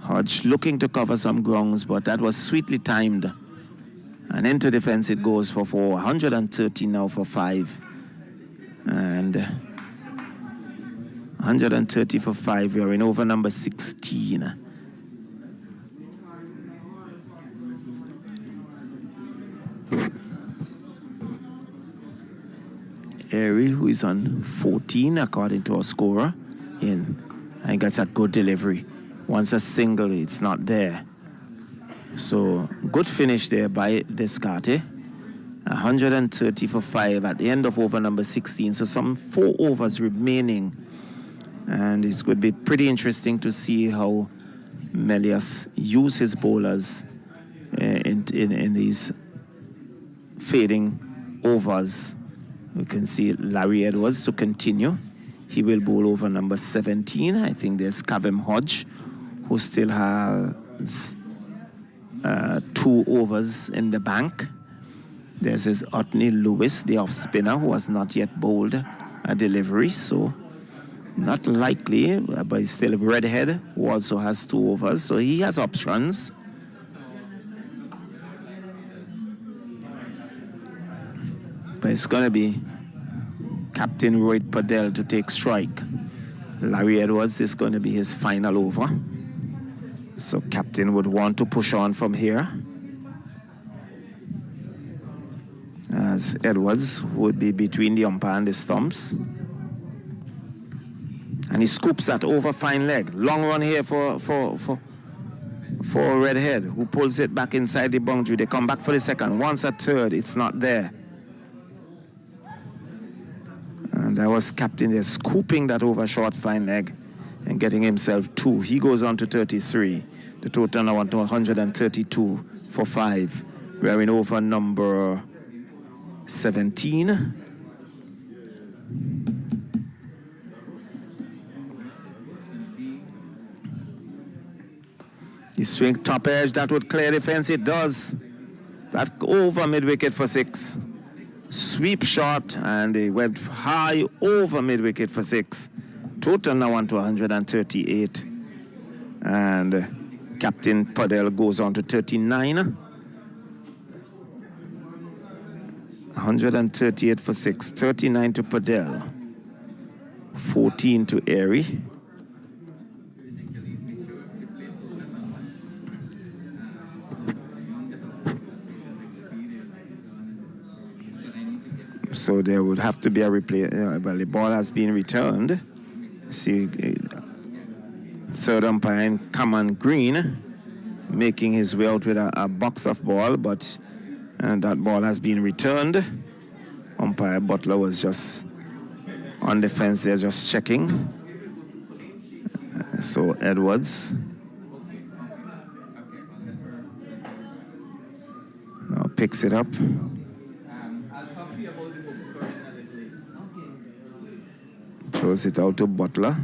Hodge looking to cover some grounds, but that was sweetly timed. And into defense it goes for 4. 130 now for 5. And 130 for 5. We are in over number 16. Airy, who is on 14 according to our scorer, in. I think that's a good delivery. Once a single, it's not there. So good finish there by Descarte. 130 for 5 at the end of over number 16. So some 4 overs remaining. And it's going to be pretty interesting to see how Melius use his bowlers in these fading overs. We can see Larry Edwards to continue. He will bowl over number 17. I think there's Kavem Hodge, who still has 2 overs in the bank. There's his Otney Lewis, the off-spinner, who has not yet bowled a delivery. So not likely, but he's still Redhead, who also has 2 overs. So he has options. But it's going to be Captain Rohit Padel to take strike. Larry Edwards is going to be his final over. So Captain would want to push on from here. As Edwards would be between the umpire and the stumps. And he scoops that over fine leg. Long run here for Redhead, who pulls it back inside the boundary. They come back for the second. Once a third, it's not there. And that was Captain there scooping that over short fine leg and getting himself 2. He goes on to 33. The total now on to 132 for 5. We are in over number 17. He swings top edge. That would clear the fence. It does. That's over mid-wicket for 6. Sweep shot, and they went high over mid-wicket for 6. Total now on to 138. And Captain Padel goes on to 39. 138 for 6. 39 to Padel. 14 to Airy. So there would have to be a replay. Well, the ball has been returned. See, third umpire, Cameron Green, making his way out with a box of ball, but that ball has been returned. Umpire Butler was just on the fence there, just checking. So Edwards now picks it up. Throws it out to Butler.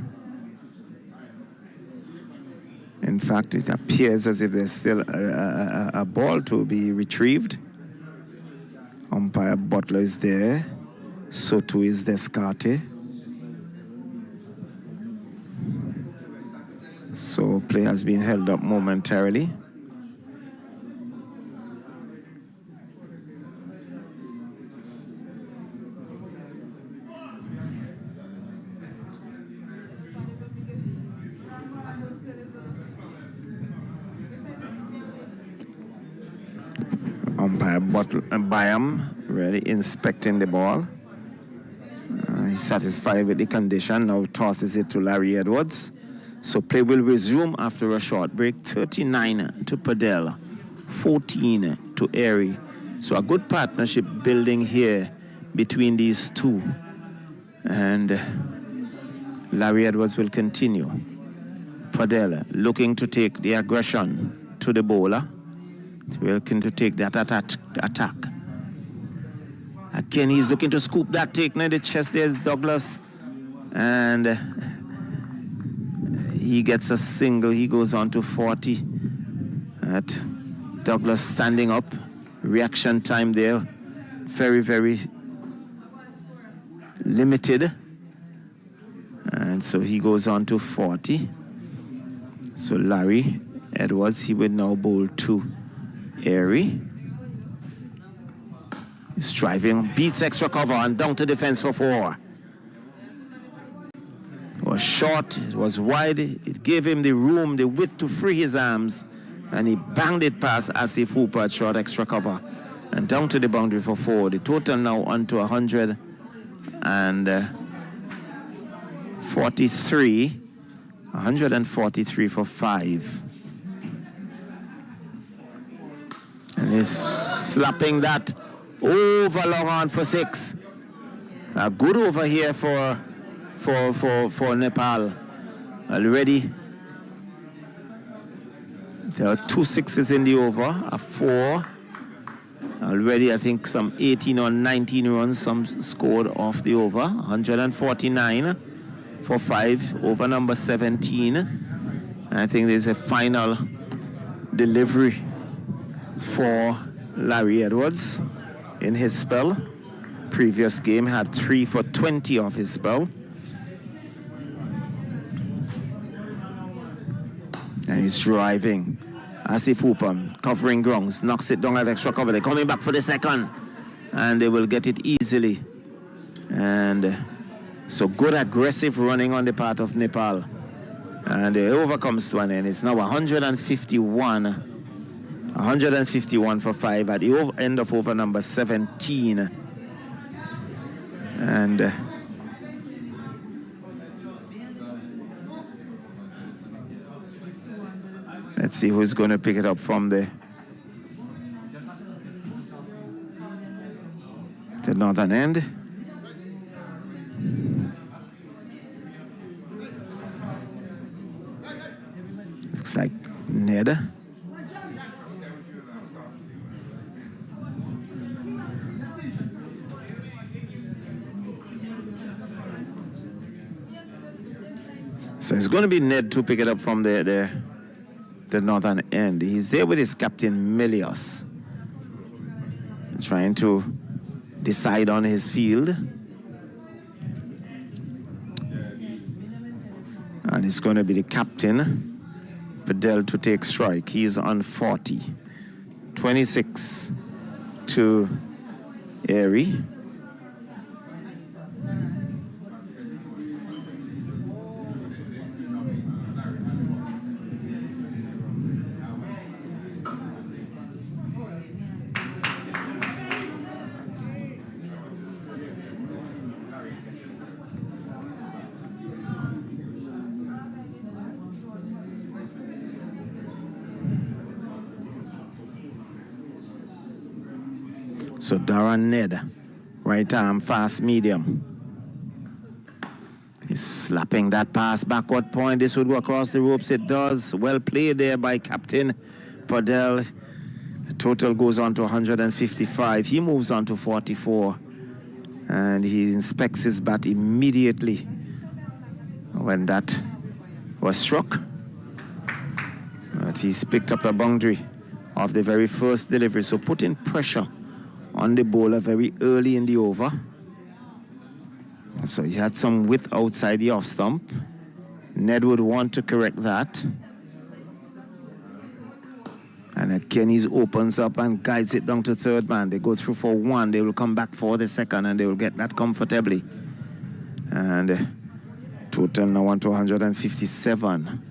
In fact, it appears as if there's still a ball to be retrieved. Umpire Butler is there. So too is Descartes. So play has been held up momentarily. Umpire Byam really inspecting the ball. He's satisfied with the condition. Now tosses it to Larry Edwards. So play will resume after a short break. 39 to Padel, 14 to Airy. So a good partnership building here between these two. And Larry Edwards will continue. Padel looking to take the aggression to the bowler. Looking to take that attack. Again, he's looking to scoop that take near the chest. There's Douglas. And he gets a single. He goes on to 40. At Douglas standing up. Reaction time there. Very, very limited. And so he goes on to 40. So Larry Edwards, he would now bowl to Airy. He's driving, beats extra cover and down to defense for 4. It was short, it was wide, it gave him the room, the width to free his arms, and he banged it past Asif Hooper at short extra cover and down to the boundary for 4. The total now onto 143 for 5. And he's slapping that over long on for 6. A good over here for Nepal. Already there are 2 6s in the over, a 4. Already I think some 18 or 19 runs some scored off the over. 149 for 5 over number 17. And I think there's a final delivery for Larry Edwards in his spell. Previous game had 3 for 20 off his spell. And he's driving. Asif Hooper covering grounds, knocks it down at extra cover. They're coming back for the second. And they will get it easily. And so good aggressive running on the part of Nepal. And the over comes to an end. It's now 151 for 5 at the end of over number 17. And let's see who's going to pick it up from the northern end. Looks like Ned. So it's going to be Ned to pick it up from the northern end. He's there with his captain Melios, trying to decide on his field. And it's going to be the captain, Padel, to take strike. He's on 40. 26 to Airy. So Darren Ned, right arm, fast medium. He's slapping that pass backward point. This would go across the ropes. It does. Well played there by Captain Padel. The total goes on to 155. He moves on to 44. And he inspects his bat immediately when that was struck. But he's picked up a boundary of the very first delivery. So putting pressure on the bowler very early in the over. So he had some width outside the off stump. Ned would want to correct that. And again, he opens up and guides it down to third man. They go through for one. They will come back for the second, and they will get that comfortably. And total now on to 157.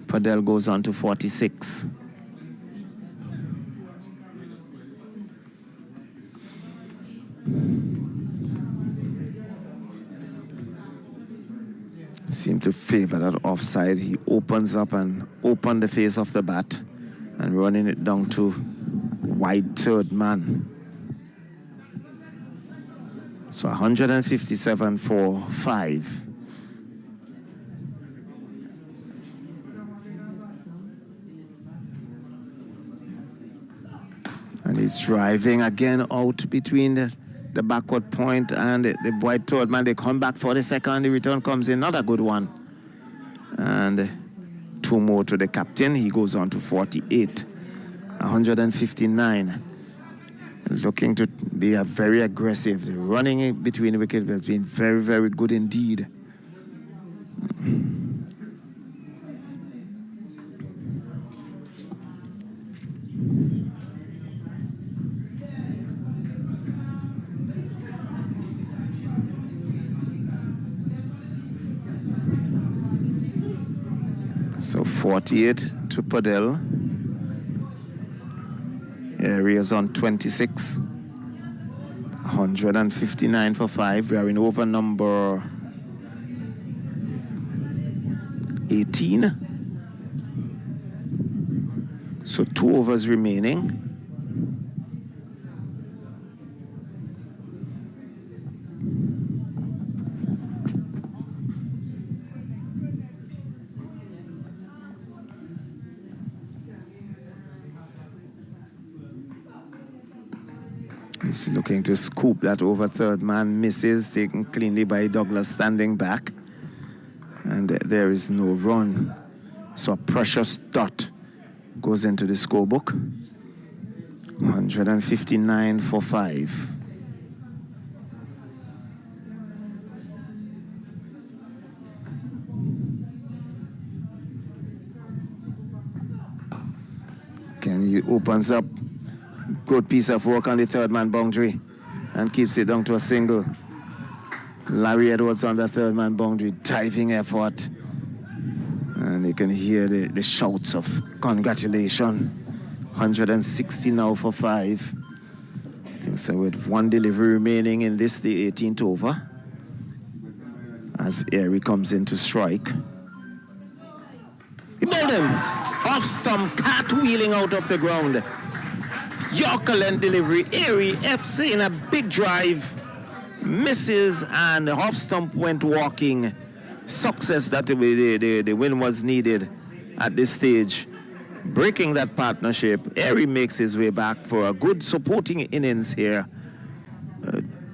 Padel goes on to 46. Seem to favor that offside. He opens up and open the face of the bat and running it down to wide third man. So 157 for 5. And he's driving again out between the backward point and the wide third man. They come back for the second. The return comes in, not a good one. And 2 more to the captain. He goes on to 48. 159. Looking to be very aggressive. The running between the wickets has been very, very good indeed. So 48 to Padel. Areas on 26. 159 for 5. We are in over number 18. So 2 overs remaining. He's looking to scoop that over third man. Misses, taken cleanly by Douglas standing back. And there is no run. So a precious dot goes into the scorebook. 159 for 5. Again, he opens up. Good piece of work on the third man boundary and keeps it down to a single. Larry Edwards on the third man boundary, diving effort. And you can hear the shouts of congratulations. 160 now for 5. So with 1 delivery remaining in this, the 18th over. As Airy comes in to strike. He bowled him. Off stump, cartwheeling out of the ground. Yorker length delivery, Airy FC in a big drive, misses, and the off stump went walking. Success that the win was needed at this stage. Breaking that partnership, Airy makes his way back for a good supporting innings here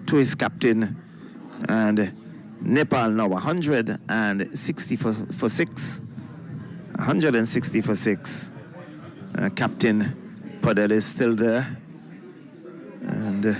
to his captain. And Nepal now 160 for 6. 160 for 6. Captain Padel is still there, and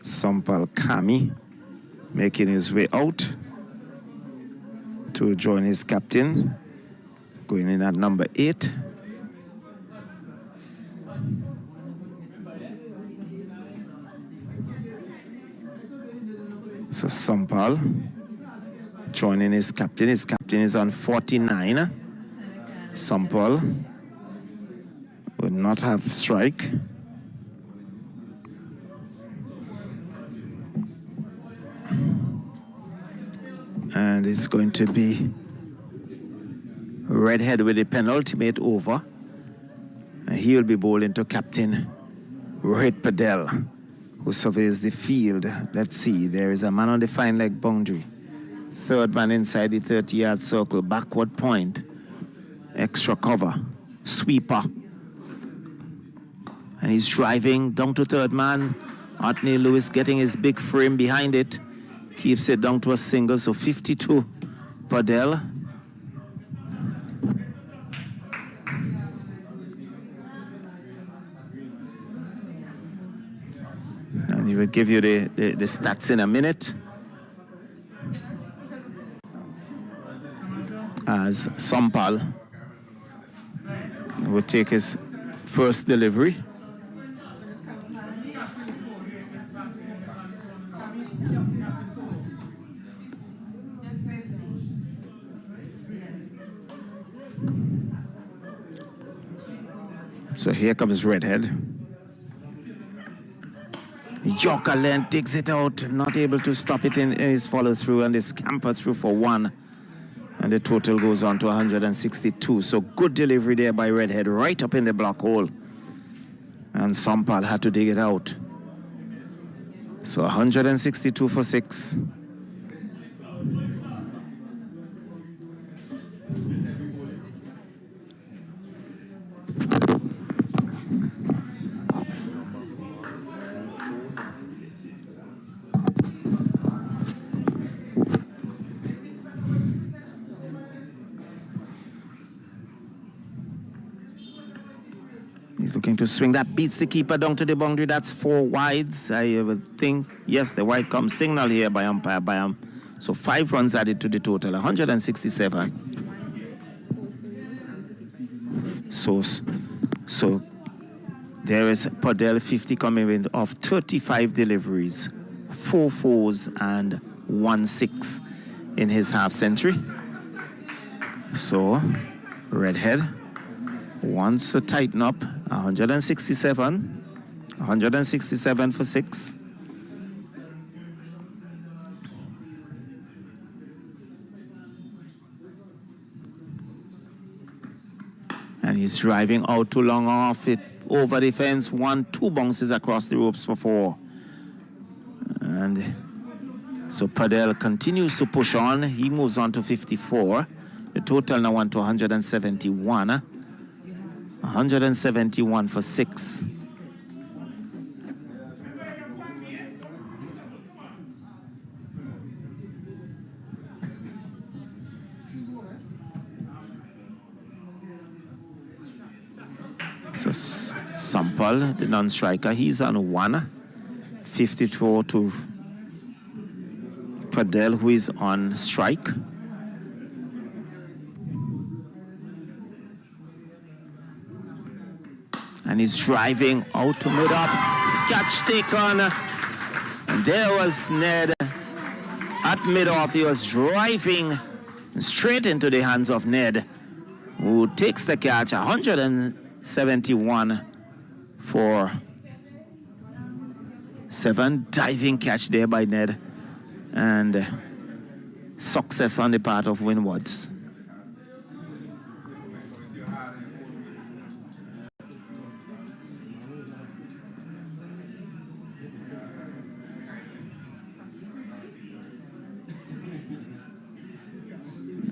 Sampal Kami making his way out to join his captain, going in at number 8. So Sampal joining his captain. His captain is on 49. Sampal will not have strike. And it's going to be Redhead with the penultimate over. And he'll be bowling to Captain Rohit Padel, who surveys the field. Let's see, there is a man on the fine leg boundary. Third man inside the 30-yard circle, backward point, extra cover, sweeper. And he's driving down to third man. Anthony Lewis getting his big frame behind it. Keeps it down to a single, so 52, Padel. And he will give you the stats in a minute. As Sampal will take his first delivery. So here comes Redhead. Yorker length digs it out, not able to stop it in his follow through, and they scamper through for one. And the total goes on to 162. So good delivery there by Redhead, right up in the block hole. And Sampal had to dig it out. So 162 for 6. He's looking to swing. That beats the keeper down to the boundary. That's 4 wides. I would think, yes, the wide come signal here by umpire Bayam. So 5 runs added to the total, 167. So there is Padel 50 coming in of 35 deliveries, 4 fours and 1 6 in his half century. So Redhead wants to tighten up. 167 for 6. And he's driving out too long off it, over the fence, 1-2 bounces across the ropes for 4. And so Padel continues to push on. He moves on to 54. The total now on to 171. 171 for 6. So Sampal, the non-striker, he's on 1. 54 to Padel, who is on strike. And he's driving out to mid-off. Catch taken. And there was Ned at mid-off. He was driving straight into the hands of Ned, who takes the catch. 171 for 7. Diving catch there by Ned. And success on the part of Windwards.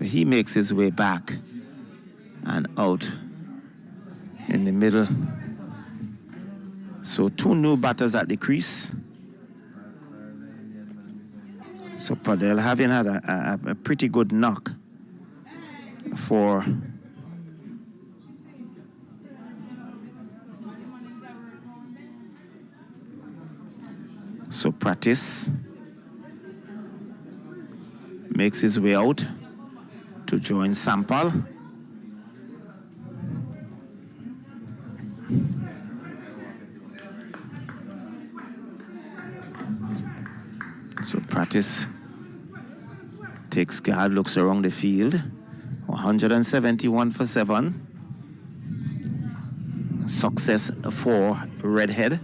He makes his way back and out in the middle. So 2 new batters at the crease. So Padel having had a pretty good knock for so Practice makes his way out to join Sampal. So Practice takes guard, looks around the field. 171 for 7. Success for Redhead.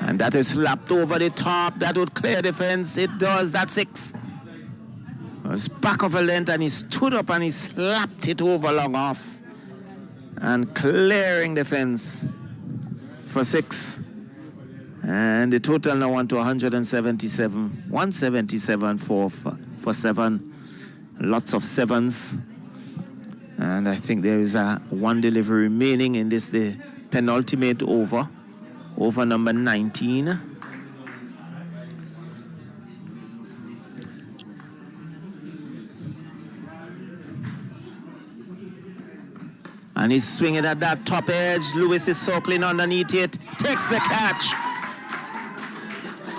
And that is slapped over the top. That would clear the fence. It does. That's 6. was back of a length, and he stood up and he slapped it over long off and clearing the fence for 6. And the total now went to 177. 177 for 7. Lots of 7s. And I think there is a 1 delivery remaining in this, the penultimate over. Over number 19. And he's swinging at that top edge. Lewis is circling underneath it. Takes the catch.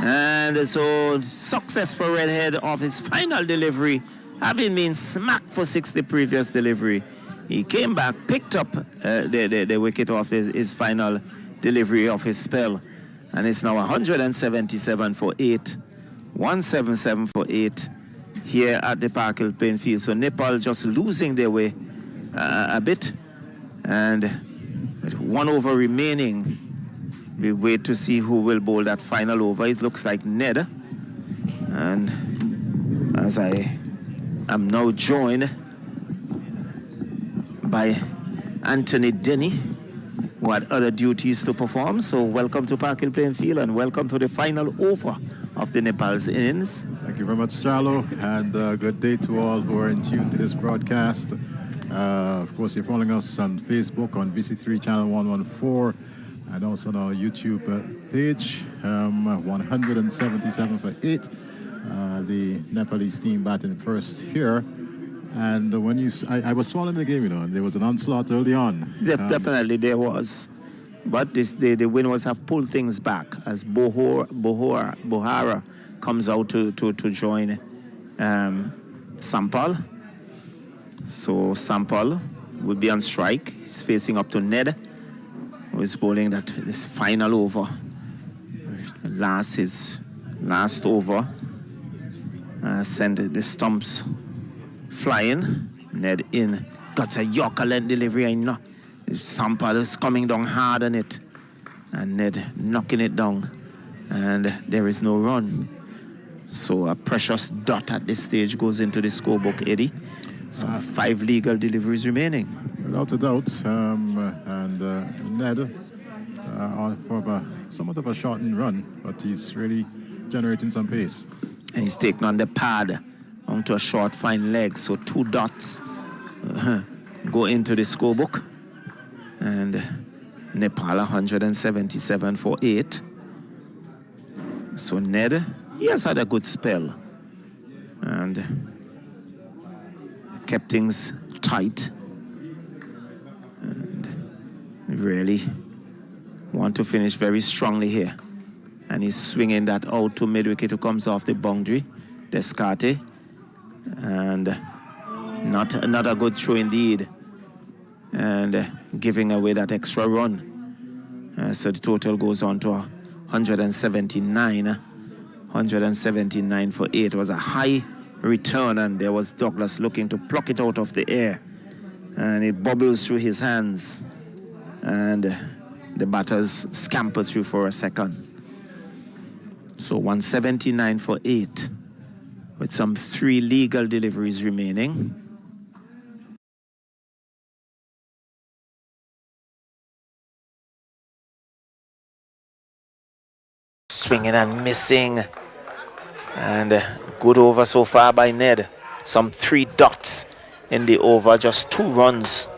And so successful redhead of his final delivery. Having been smacked for 6 the previous delivery. He came back, picked up the wicket off his final delivery of his spell. And it's now 177 for 8. 177 for 8 here at the Park Hill playing field. So Nepal just losing their way a bit. And with 1 over remaining, we wait to see who will bowl that final over. It looks like Ned. And as I am now joined by Anthony Denny, who had other duties to perform. So welcome to Park Hill playing field and welcome to the final over of the Nepal's innings. Thank you very much, Charlo, and good day to all who are in tune to this broadcast. Of course, you're following us on Facebook on VC3 Channel 114 and also on our YouTube page. 177 for 8. The Nepalese team batting first here. And when I was following the game, and there was an onslaught early on. Definitely there was. But the Windwards have pulled things back as Bohara comes out to join Sampal. So Sampal will be on strike. He's facing up to Ned, who is bowling this final over. His last over. Send the stumps flying. Ned in. Got a Yorker length delivery. I know. Sampal is coming down hard on it. And Ned knocking it down. And there is no run. So a precious dot at this stage goes into the scorebook, Eddie. So 5 legal deliveries remaining. Without a doubt. And Ned for somewhat of a shortened run, but he's really generating some pace. And he's taking on the pad onto a short, fine leg. So 2 dots go into the scorebook. And Nepal 177 for 8. So Ned, he has had a good spell. And kept things tight. And really want to finish very strongly here. And he's swinging that out to mid-wicket who comes off the boundary. Descarte. And not a good throw indeed. And giving away that extra run. So the total goes on to 179. 179 for 8. It was a high return, and there was Douglas looking to pluck it out of the air. And it bubbles through his hands. And the batters scamper through for a second. So 179 for 8. With some 3 legal deliveries remaining. Swinging and missing. And good over so far by Ned. Some 3 dots in the over, just 2 runs.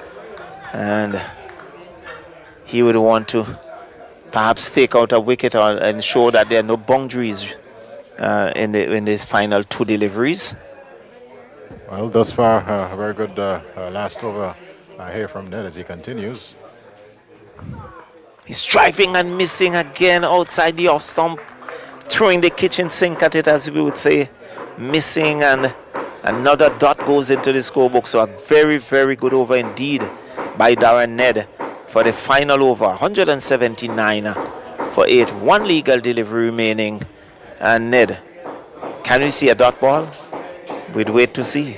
And he would want to perhaps take out a wicket or ensure that there are no boundaries in the final 2 deliveries. Well, thus far, a very good last over here from Ned as he continues. He's driving and missing again outside the off stump, throwing the kitchen sink at it, as we would say, missing, and another dot goes into the scorebook. So a very, very good over indeed by Darren Ned for the final over. 179 for 8. 1 legal delivery remaining. And Ned, can we see a dot ball? We'd wait to see.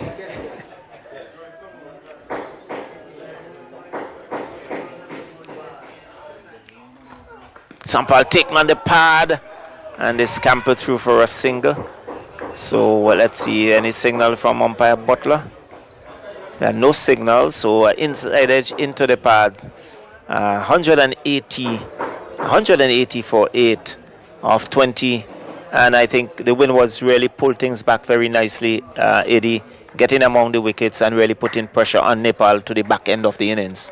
Sampal taking on the pad, and they scamper through for a single. So let's see, any signal from umpire Butler? There are no signals, so inside edge into the pad. 180 for 8 of 20. And I think the Windwards really pulled things back very nicely, Eddie, getting among the wickets and really putting pressure on Nepal to the back end of the innings.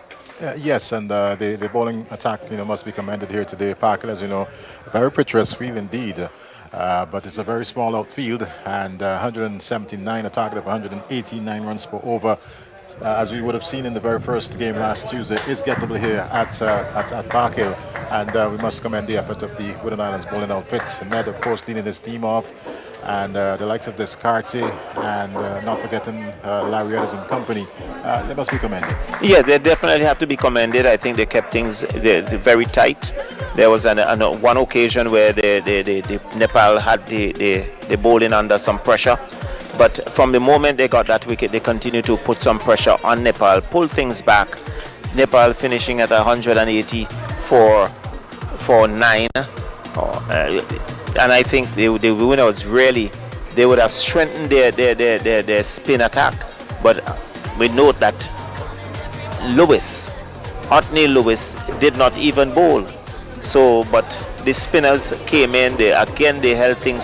Yes, and the bowling attack, must be commended here today. Parker, as you know, a very picturesque field indeed. But it's a very small outfield, and 179, a target of 189 runs per over. As we would have seen in the very first game last Tuesday, is gettable here at Park Hill, and we must commend the effort of the Wooden Islands bowling outfit. Ned, of course, leading his team off, and the likes of Descartes, and not forgetting Larry Ellis and company. They must be commended. Yeah, they definitely have to be commended. I think they kept things they're very tight. There was one occasion where the Nepal had the bowling under some pressure. But from the moment they got that wicket, they continued to put some pressure on Nepal, pull things back. Nepal finishing at 180 for 9. And I think the winners really, they would have strengthened their spin attack. But we note that Otney Lewis did not even bowl. So, but the spinners came in, they held things